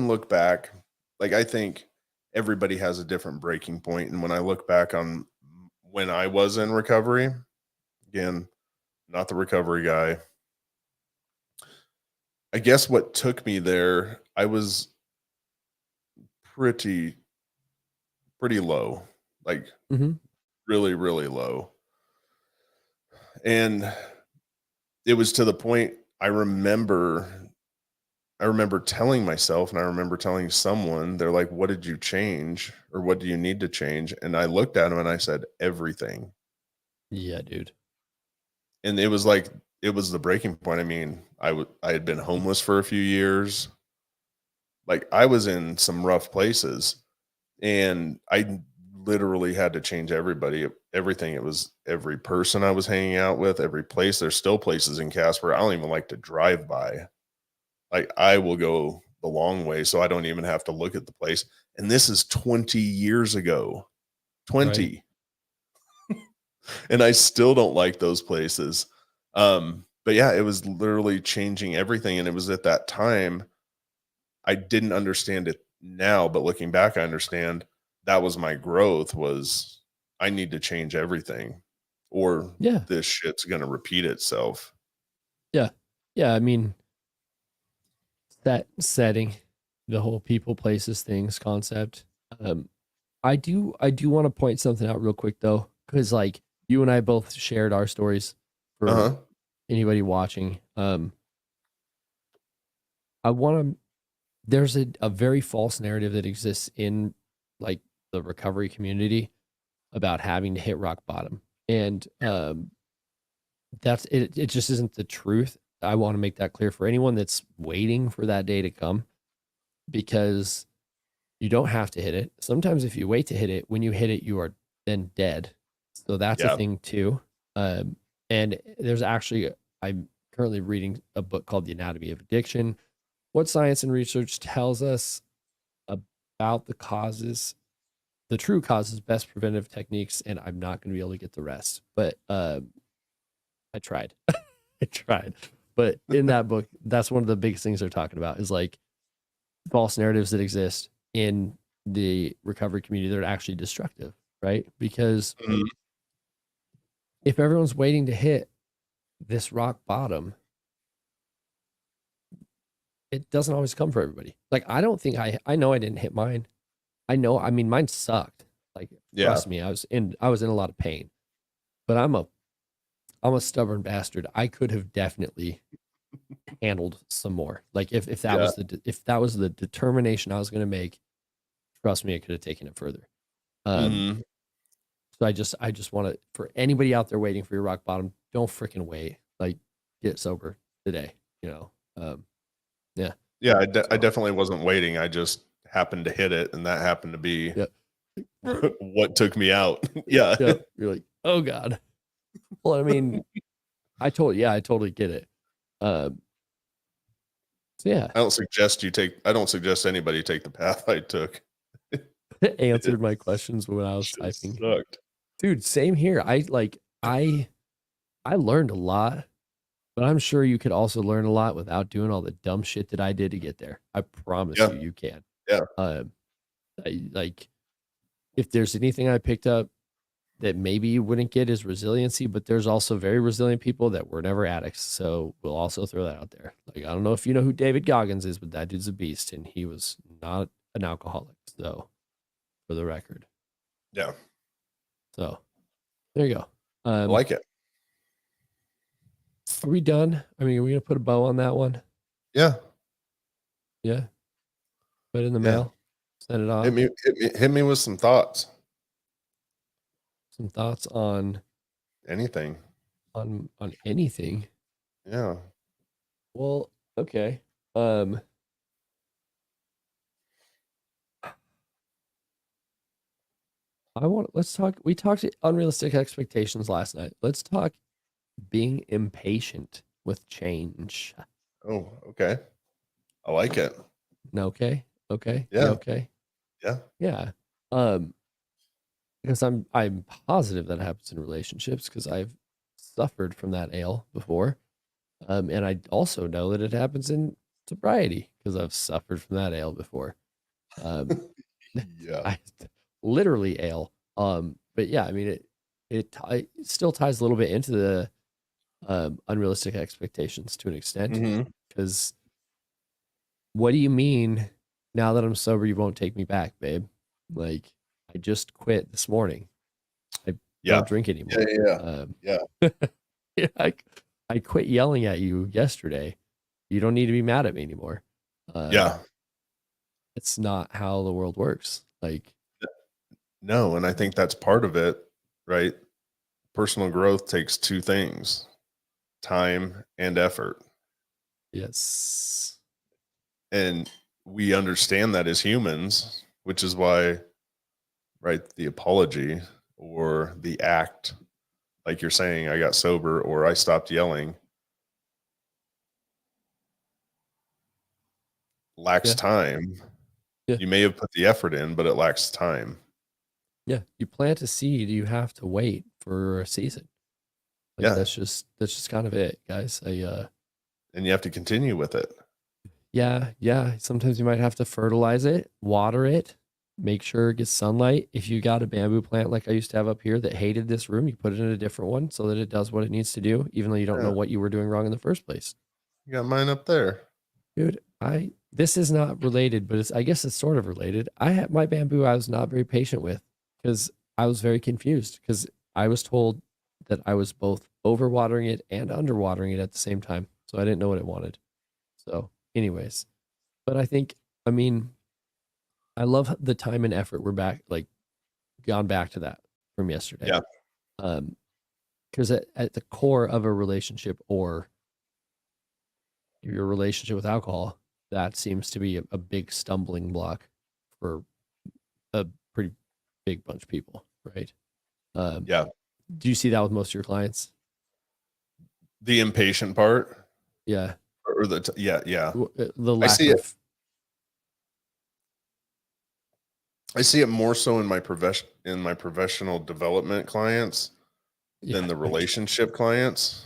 look back. Like I think everybody has a different breaking point, and when I look back on when I was in recovery, again, not the recovery guy. I guess what took me there, I was pretty pretty low. Like Hmm. really really low. And it was to the point I remember telling myself and I remember telling someone, they're like, "What did you change or what do you need to change?" And I looked at them and I said, "Everything." Yeah, dude. And it was like it was the breaking point. I mean, I had been homeless for a few years. Like I was in some rough places and I literally had to change everything. It was every person I was hanging out with, every place. There's still places in Casper I don't even like to drive by. Like I will go the long way so I don't even have to look at the place. And this is 20 years ago. Right. 20. And I still don't like those places. But yeah, it was literally changing everything. And it was at that time I didn't understand it now, but looking back, I understand that was my growth was I need to change everything or Yeah. this shit's gonna repeat itself. Yeah. Yeah. I mean, that setting, the whole people, places, things concept. Um, I do want to point something out real quick though, because like you and I both shared our stories for Uh-huh. anybody watching. I want to. There's a very false narrative that exists in like the recovery community about having to hit rock bottom, and that's it. It just isn't the truth. I want to make that clear for anyone that's waiting for that day to come, because you don't have to hit it. Sometimes if you wait to hit it, when you hit it, you are then dead. So that's a Yeah. thing too. Um, and there's actually, I'm currently reading a book called The Anatomy of Addiction. What science and research tells us about the causes, the true causes, best preventive techniques, and I'm not going to be able to get the rest. But I tried. I tried. But in that book, that's one of the biggest things they're talking about is like false narratives that exist in the recovery community that are actually destructive, right? Because Mhm. if everyone's waiting to hit this rock bottom, it doesn't always come for everybody. Like I don't think I know I didn't hit mine. I know, I mean mine sucked. Like Yeah. trust me, I was in a lot of pain. But I'm a stubborn bastard. I could have definitely handled some more. Like if that Yeah. was the determination I was going to make, trust me, I could have taken it further. Mhm. So I just want to, for anybody out there waiting for your rock bottom, don't freaking wait. Like get sober today, you know? Yeah. Yeah, I So, definitely wasn't waiting. I just happened to hit it, and that happened to be yeah. what took me out. Yeah. Yeah. You're like, oh God. Well, I mean, I totally get it. Um, so yeah, I don't suggest anybody take the path I took. It answered my questions when I was just typing. sucked. Dude, same here. I learned a lot, but I'm sure you could also learn a lot without doing all the dumb shit that I did to get there. I promise Yeah, you can. yeah. Um, like if there's anything I picked up that maybe you wouldn't get is resiliency, but there's also very resilient people that were never addicts. So we'll also throw that out there. Like, I don't know if you know who David Goggins is, but that dude's a beast and he was not an alcoholic. So for the record. Yeah. So there you go. I like it. Are we done? I mean, are we going to put a bow on that one? Yeah. Yeah. Put it in the Yeah. mail. Send it off. Hit me with some thoughts. Some thoughts on Anything. anything. Yeah. Well, okay. Let's talk. We talked unrealistic expectations last night. Let's talk being impatient with change. Oh, okay. I like it. Okay. Okay. You Yeah. okay? Yeah. Yeah. Because I'm positive that happens in relationships because I've suffered from that ail before. And I also know that it happens in sobriety because I've suffered from that ail before. Um, Yeah. I literally ail. But yeah, I mean it still ties a little bit into the unrealistic expectations to an extent. Mhm. Because what do you mean now that I'm sober, you won't take me back, babe? Like I just quit this morning. I Yeah. don't drink Yeah, anymore. yeah, yeah. Yeah. Yeah, I quit yelling at you yesterday. You don't need to be mad at me anymore. Yeah. It's not how the world works. Like, No, and I think that's part of it, right? Personal growth takes two things, time and effort. yes. And we understand that as humans, which is why, right, the apology or the act, like you're saying, I got sober or I stopped yelling, lacks Yeah. time. Yeah. You may have put the effort in, but it lacks time. Yeah. You plant a seed, you have to wait for a season. Like Yeah. that's just kind of it, guys. And you have to continue with it. Yeah. Sometimes you might have to fertilize it, water it, make sure it gets sunlight. If you got a bamboo plant like I used to have up here that hated this room, you put it in a different one so that it does what it needs to do, even though you don't know Yeah. what you were doing wrong in the first place. You got mine up there. Dude, this is not related, but I guess it's sort of related. I had my bamboo I was not very patient with because I was very confused because I was told that I was both overwatering it and underwatering it at the same time. So I didn't know what it wanted. So, anyways, but I mean, I love the time and effort we're back, like gone back to that from yesterday. Yeah. Because at the core of a relationship or your relationship with alcohol, that seems to be a big stumbling block for a pretty big bunch of people, right? Yeah. Do you see that with most of your clients? The impatient part Yeah, or yeah, yeah. the I lack see it. of I see it more so in my professional development clients yeah, than the relationship clients.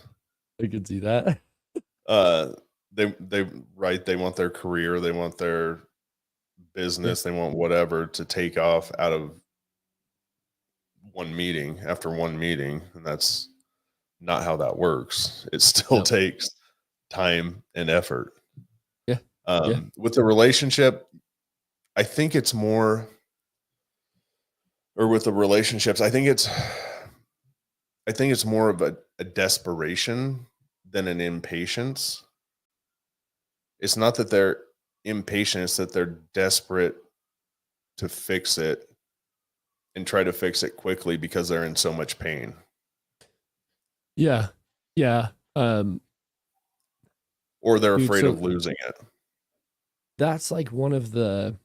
I could see that. Uh, they right. They want their career. They want their Yeah, business. They want whatever to take off out of one meeting after one meeting, and that's not how that works. It still no, takes time and effort. yeah, yeah, With the relationship, I think it's more, or with the relationships, I think it's I think it's more of a desperation than an impatience. It's not that they're impatient, it's that they're desperate to fix it and try to fix it quickly because they're in so much pain. Yeah. Yeah. Or they're Dude, afraid so of losing it. that's like one of the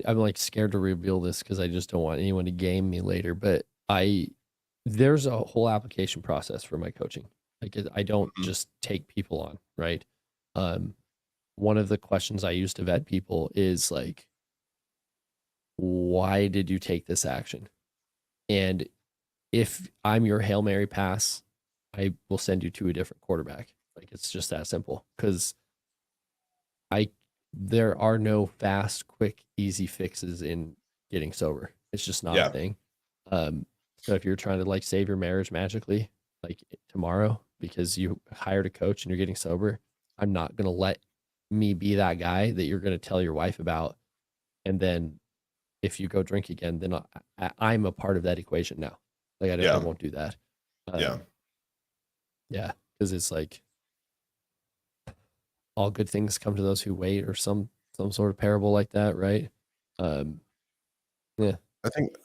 I'm like scared to reveal this because I just don't want anyone to game me later. But there's a whole application process for my coaching. Like I don't Mhm. just take people on, right? Um, one of the questions I use to vet people is like, why did you take this action? And if I'm your Hail Mary pass, I will send you to a different quarterback. Like it's just that simple. Because I there are no fast, quick, easy fixes in getting sober. It's just not a Yeah. thing. So if you're trying to like save your marriage magically, like tomorrow, because you hired a coach and you're getting sober, I'm not gonna let me be that guy that you're gonna tell your wife about, and then if you go drink again, then I'm a part of that equation now. Like I Yeah. won't do that. Yeah. Um, yeah, because it's like all good things come to those who wait, or some sort of parable like that, right? Um, yeah,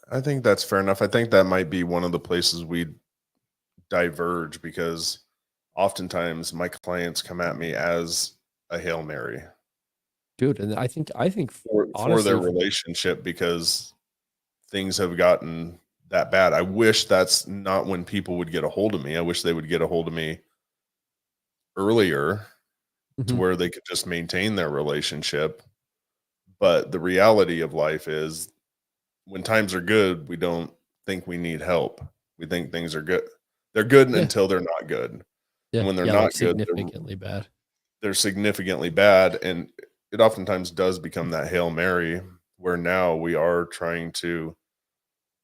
I think that's fair enough. I think that might be one of the places we diverge because oftentimes my clients come at me as a Hail Mary dude, and I think for their honestly, relationship because things have gotten that bad. I wish that's not when people would get a hold of me. I wish they would get a hold of me earlier to mhm, where they could just maintain their relationship. But the reality of life is when times are good, we don't think we need help. We think things are good. They're good yeah, until they're not good. And yeah, when they're yeah, not like good, significantly bad. they're significantly bad. And it oftentimes does become that Hail Mary where now we are trying to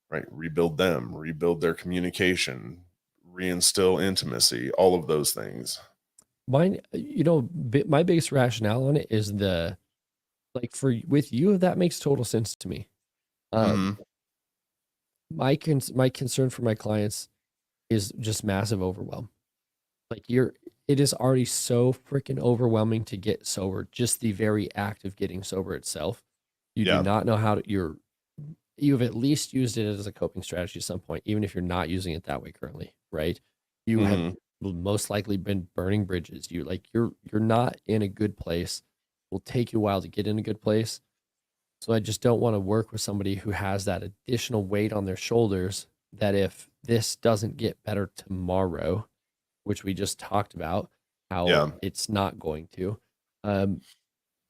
right rebuild them, rebuild their communication, reinstill intimacy, all of those things. Mine, my biggest rationale on it is the like for with you, that makes total sense to me. Um, Hmm. my concern for my clients is just massive overwhelm. Like it is already so freaking overwhelming to get sober. Just the very act of getting sober itself. You do Yeah. not know how to, you've at least used it as a coping strategy at some point, even if you're not using it that way currently, right? You have Hmm. most likely been burning bridges. You're not in a good place. It will take you a while to get in a good place. So I just don't want to work with somebody who has that additional weight on their shoulders that if this doesn't get better tomorrow, which we just talked about, how Yeah. it's not going to, um,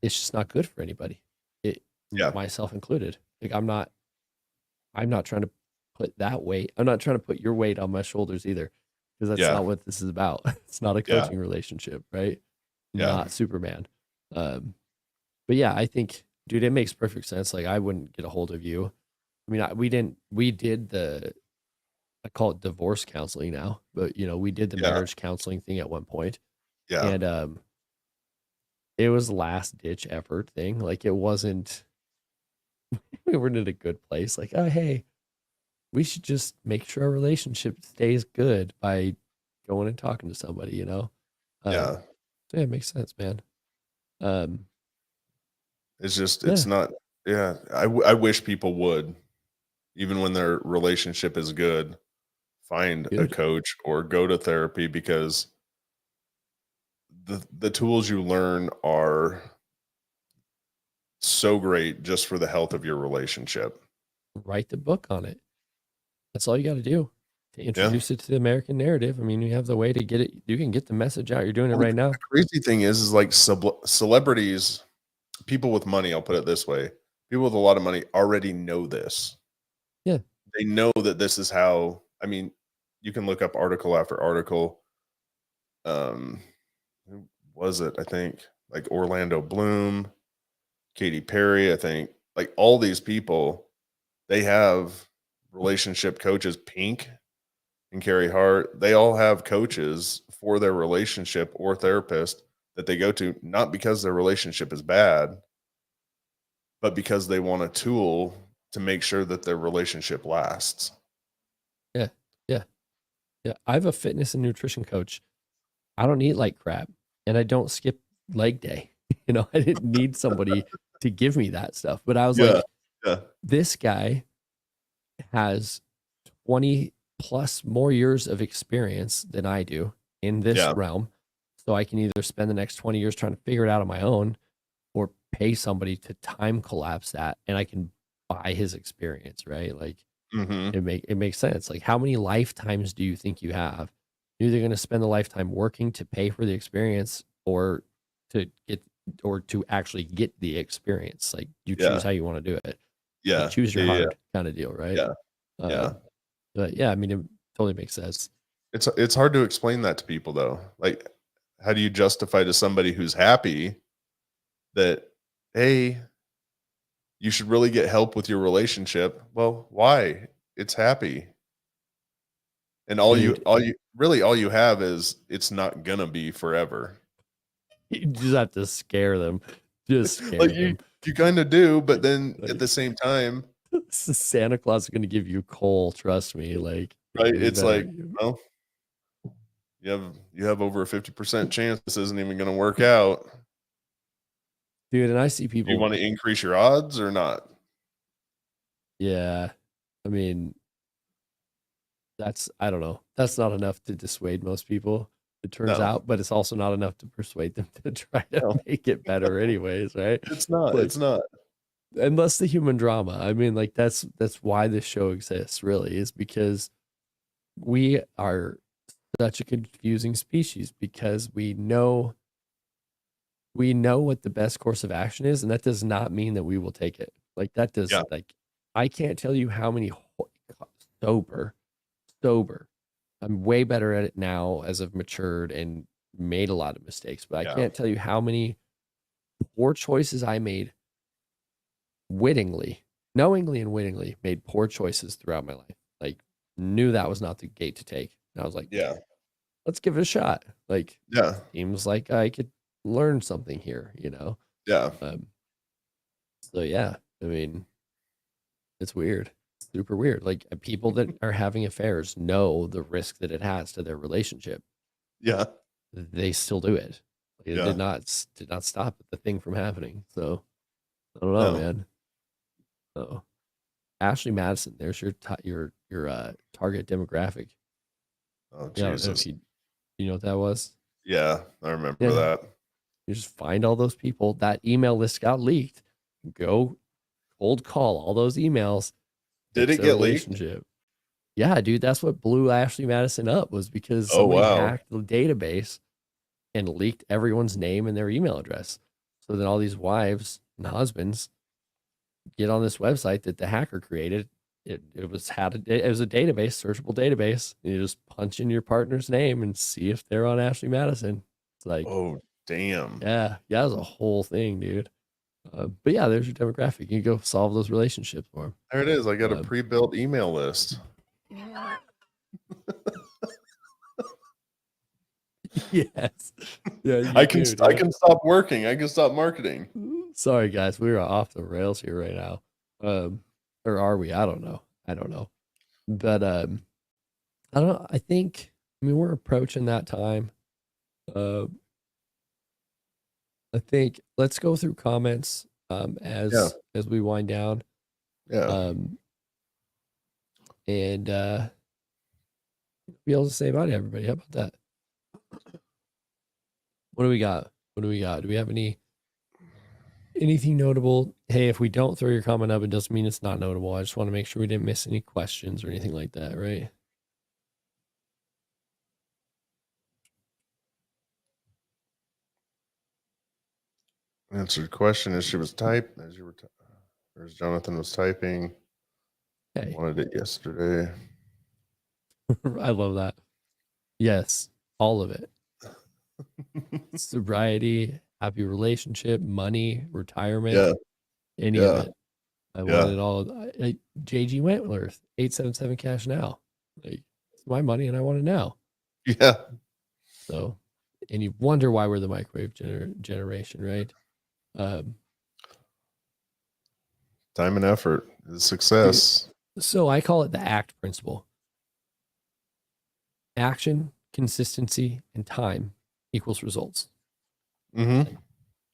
it's just not good for anybody. It Yeah. myself included. Like I'm not trying to put that weight. I'm not trying to put your weight on my shoulders either, because that's Yeah. not what this is about. It's not a Yeah. coaching relationship, right? Yeah. Not Superman. Um, but yeah, I think, dude, it makes perfect sense. Like I wouldn't get a hold of you. I mean, we did I call it divorce counseling now, but we did the Yeah. marriage counseling thing at one point, Yeah. and it was last ditch effort thing. Like it wasn't. We weren't in a good place. Like, oh hey, we should just make sure our relationship stays good by going and talking to somebody. Yeah. So yeah, it makes sense, man. Um, It's just, it's yeah, not, yeah. I wish people would, even when their relationship is good, find a dude, coach or go to therapy because the tools you learn are so great just for the health of your relationship. write the book on it. That's all you got to do to Yeah. introduce it to the American narrative. I mean, you have the way to get it. You can get the message out. You're doing it Well, right the now. crazy thing is like celebrities, people with money, I'll put it this way, people with a lot of money already know this. Yeah, They know that this is how, I mean, you can look up article after article. Um, who was it? I think like Orlando Bloom, Katy Perry, I think like all these people, they have relationship coaches, Pink and Carrie Hart, they all have coaches for their relationship or therapist that they go to, not because their relationship is bad, but because they want a tool to make sure that their relationship lasts. Yeah. Yeah. Yeah. I have a fitness and nutrition coach. I don't eat like crap and I don't skip leg day. You know, I didn't need somebody to give me that stuff. But I was Yeah. like, Yeah. this guy has 20 plus more years of experience than I do in this Yeah. realm. So I can either spend the next 20 years trying to figure it out on my own or pay somebody to time collapse that and I can buy his experience, right? Like Mm-hmm. it makes sense. Like how many lifetimes do you think you have? You're either going to spend a lifetime working to pay for the experience or to get or to actually get the experience. Like you choose Yeah. how you want to do it. Like Yeah. choose your Yeah. Yeah. hard kind of deal, right? Yeah. Yeah. But yeah, I mean, it totally makes sense. It's hard to explain that to people though. Like, how do you justify to somebody who's happy that, hey, you should really get help with your relationship? Well, why? It's happy. And Dude, all you have is it's not gonna be forever. you just have to scare them. Just Like scare them. you kind of do, but then at Like the same time, Santa Claus is going to give you coal. Trust me. Like right? you It's better. like, well, you have over a 50% chance this isn't even going to work out. Dude, and I see Do you people. want to increase your odds or not? Yeah. I mean, I don't know. That's not enough to dissuade most people, it turns No, out, but it's also not enough to persuade them to try to no, make it better anyways, right? it's not. Like It's not. unless the human drama. I mean, like that's why this show exists, really, is because we are such a confusing species because we know what the best course of action is, and that does not mean that we will take it. Like that does Yeah, like I can't tell you how many sober sober. I'm way better at it now as I've matured and made a lot of mistakes, but I yeah, can't tell you how many poor choices I made wittingly, knowingly and wittingly made poor choices throughout my life. Like knew that was not the gate to take. And I was like, yeah, let's give it a shot. Like yeah, seems like I could learn something here, you know? yeah, Um, so yeah, I mean, it's weird. Super weird. Like people that are having affairs know the risk that it has to their relationship. yeah, They still do it. Like, it yeah. did not stop the thing from happening. So I don't know, No. man. So Ashley Madison, there's your target demographic. Oh Yeah, I don't know if Jesus. you know what that was. Yeah, I remember Yeah, that. you just find all those people. That email list got leaked. Go cold call all those emails. Did Fix it their get leaked? relationship. Yeah, dude, that's what blew Ashley Madison up was because Oh somebody wow. hacked the database and leaked everyone's name and their email address. So then all these wives and husbands get on this website that the hacker created. It was it was a database, searchable database. You just punch in your partner's name and see if they're on Ashley Madison. It's like, Oh damn. yeah, it was a whole thing, dude. But yeah, there's your demographic. You go solve those relationships for There it is. I got a them. pre-built email list. Yes, yeah, you do, I dude. can stop working. I can stop marketing. Sorry, guys, we are off the rails here right now. Or are we? I don't know. I don't know. But I don't know. I mean, we're approaching that time. Uh, I think let's go through comments Yeah. as we wind down. Yeah. Um, and be able to say bye to everybody. How about that? What do we got? What do we got? Do we have anything notable? Hey, if we don't throw your comment up, it doesn't mean it's not notable. I just want to make sure we didn't miss any questions or anything like that, right? Answered question as she was type as you were or as Jonathan was typing. Hey, Wanted it yesterday. I love that. Yes, all of it. Sobriety, happy relationship, money, retirement, Yeah. any of Yeah. it. I want Yeah. it all. JG Wentworth, 877 cash now. Like it's my money and I want it now. Yeah. So, and you wonder why we're the microwave generation, right? Um, Time and effort is success. So I call it the ACT principle. Action, consistency, and time equals results. Mm-hmm.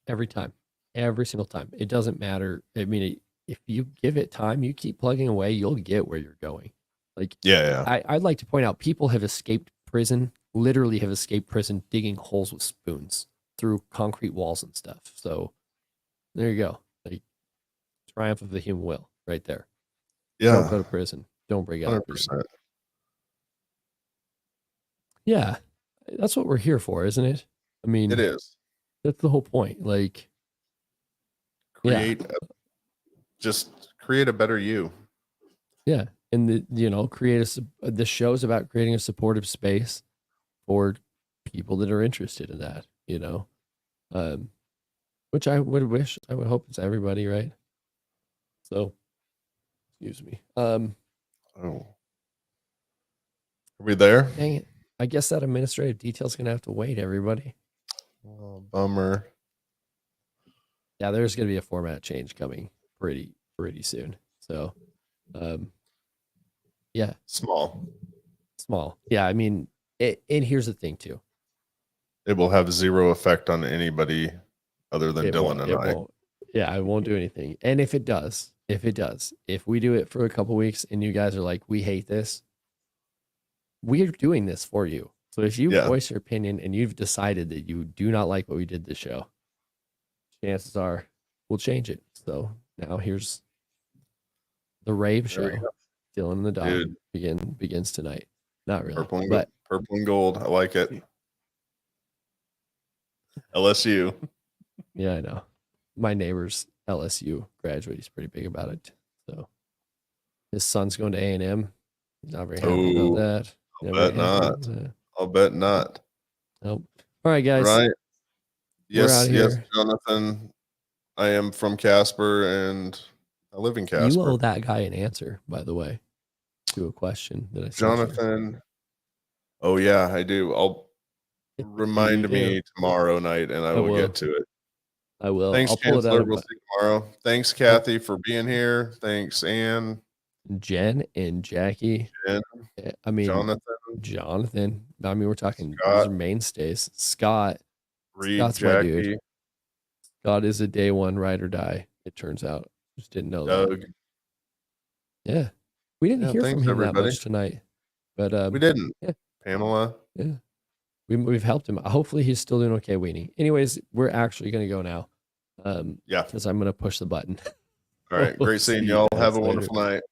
Every time, every single time. It doesn't matter. I mean, if you give it time, you keep plugging away, you'll get where you're going. Like, Yeah. I'd like to point out people have escaped prison, literally have escaped prison digging holes with spoons through concrete walls and stuff. So there you go. Like, triumph of the human will right there. Don't go Yeah. to prison. Don't break out of prison. 100%. Yeah. That's what we're here for, isn't it? I mean, It is. that's the whole point. Like, Just create a better you. yeah. And the show's about creating a supportive space for people that are interested in that, which I would hope it's everybody, right? So, excuse me. Oh, are we there? Dang it. I guess that administrative detail's going to have to wait, everybody. Oh, bummer. Yeah, there's going to be a format change coming pretty soon. So, yeah. Small. Yeah, I mean, and here's the thing too. It will have zero effect on anybody other than Dillon and I. Yeah, I won't do anything. And if it does, if we do it for a couple weeks and you guys are like, we hate this, we're doing this for you. So if you voice your opinion and you've decided that you do not like what we did this show, chances are we'll change it. So now here's the rave show. Dillon and the Dog begins tonight. Not really. Purple and gold. I like it. LSU. Yeah, I know. My neighbor's LSU graduate. He's pretty big about it. So his son's going to A&M. He's not very happy about that. I'll bet not. Nope. All right, guys. Right. Yes, Jonathan. I am from Casper and I live in Casper. You owe that guy an answer, by the way, to a question that I sent Jonathan. Oh yeah, I do. I'll remind me tomorrow night and I will get to it. I will. Thanks, Chancellor. We'll see you tomorrow. Thanks, Kathy, for being here. Thanks, Ann. Jen and Jackie. I mean, Jonathan. I mean, we're talking these are mainstays. Scott. Scott's my dude. Scott is a day one ride or die, it turns out. Just didn't know that. Yeah. We didn't hear from him that much tonight. But we didn't. Yeah. Pamela. Yeah. We've helped him. Hopefully he's still doing okay, Weenie. Anyways, we're actually gonna go now. Because I'm gonna push the button. All right. Great seeing y'all. Have a wonderful night.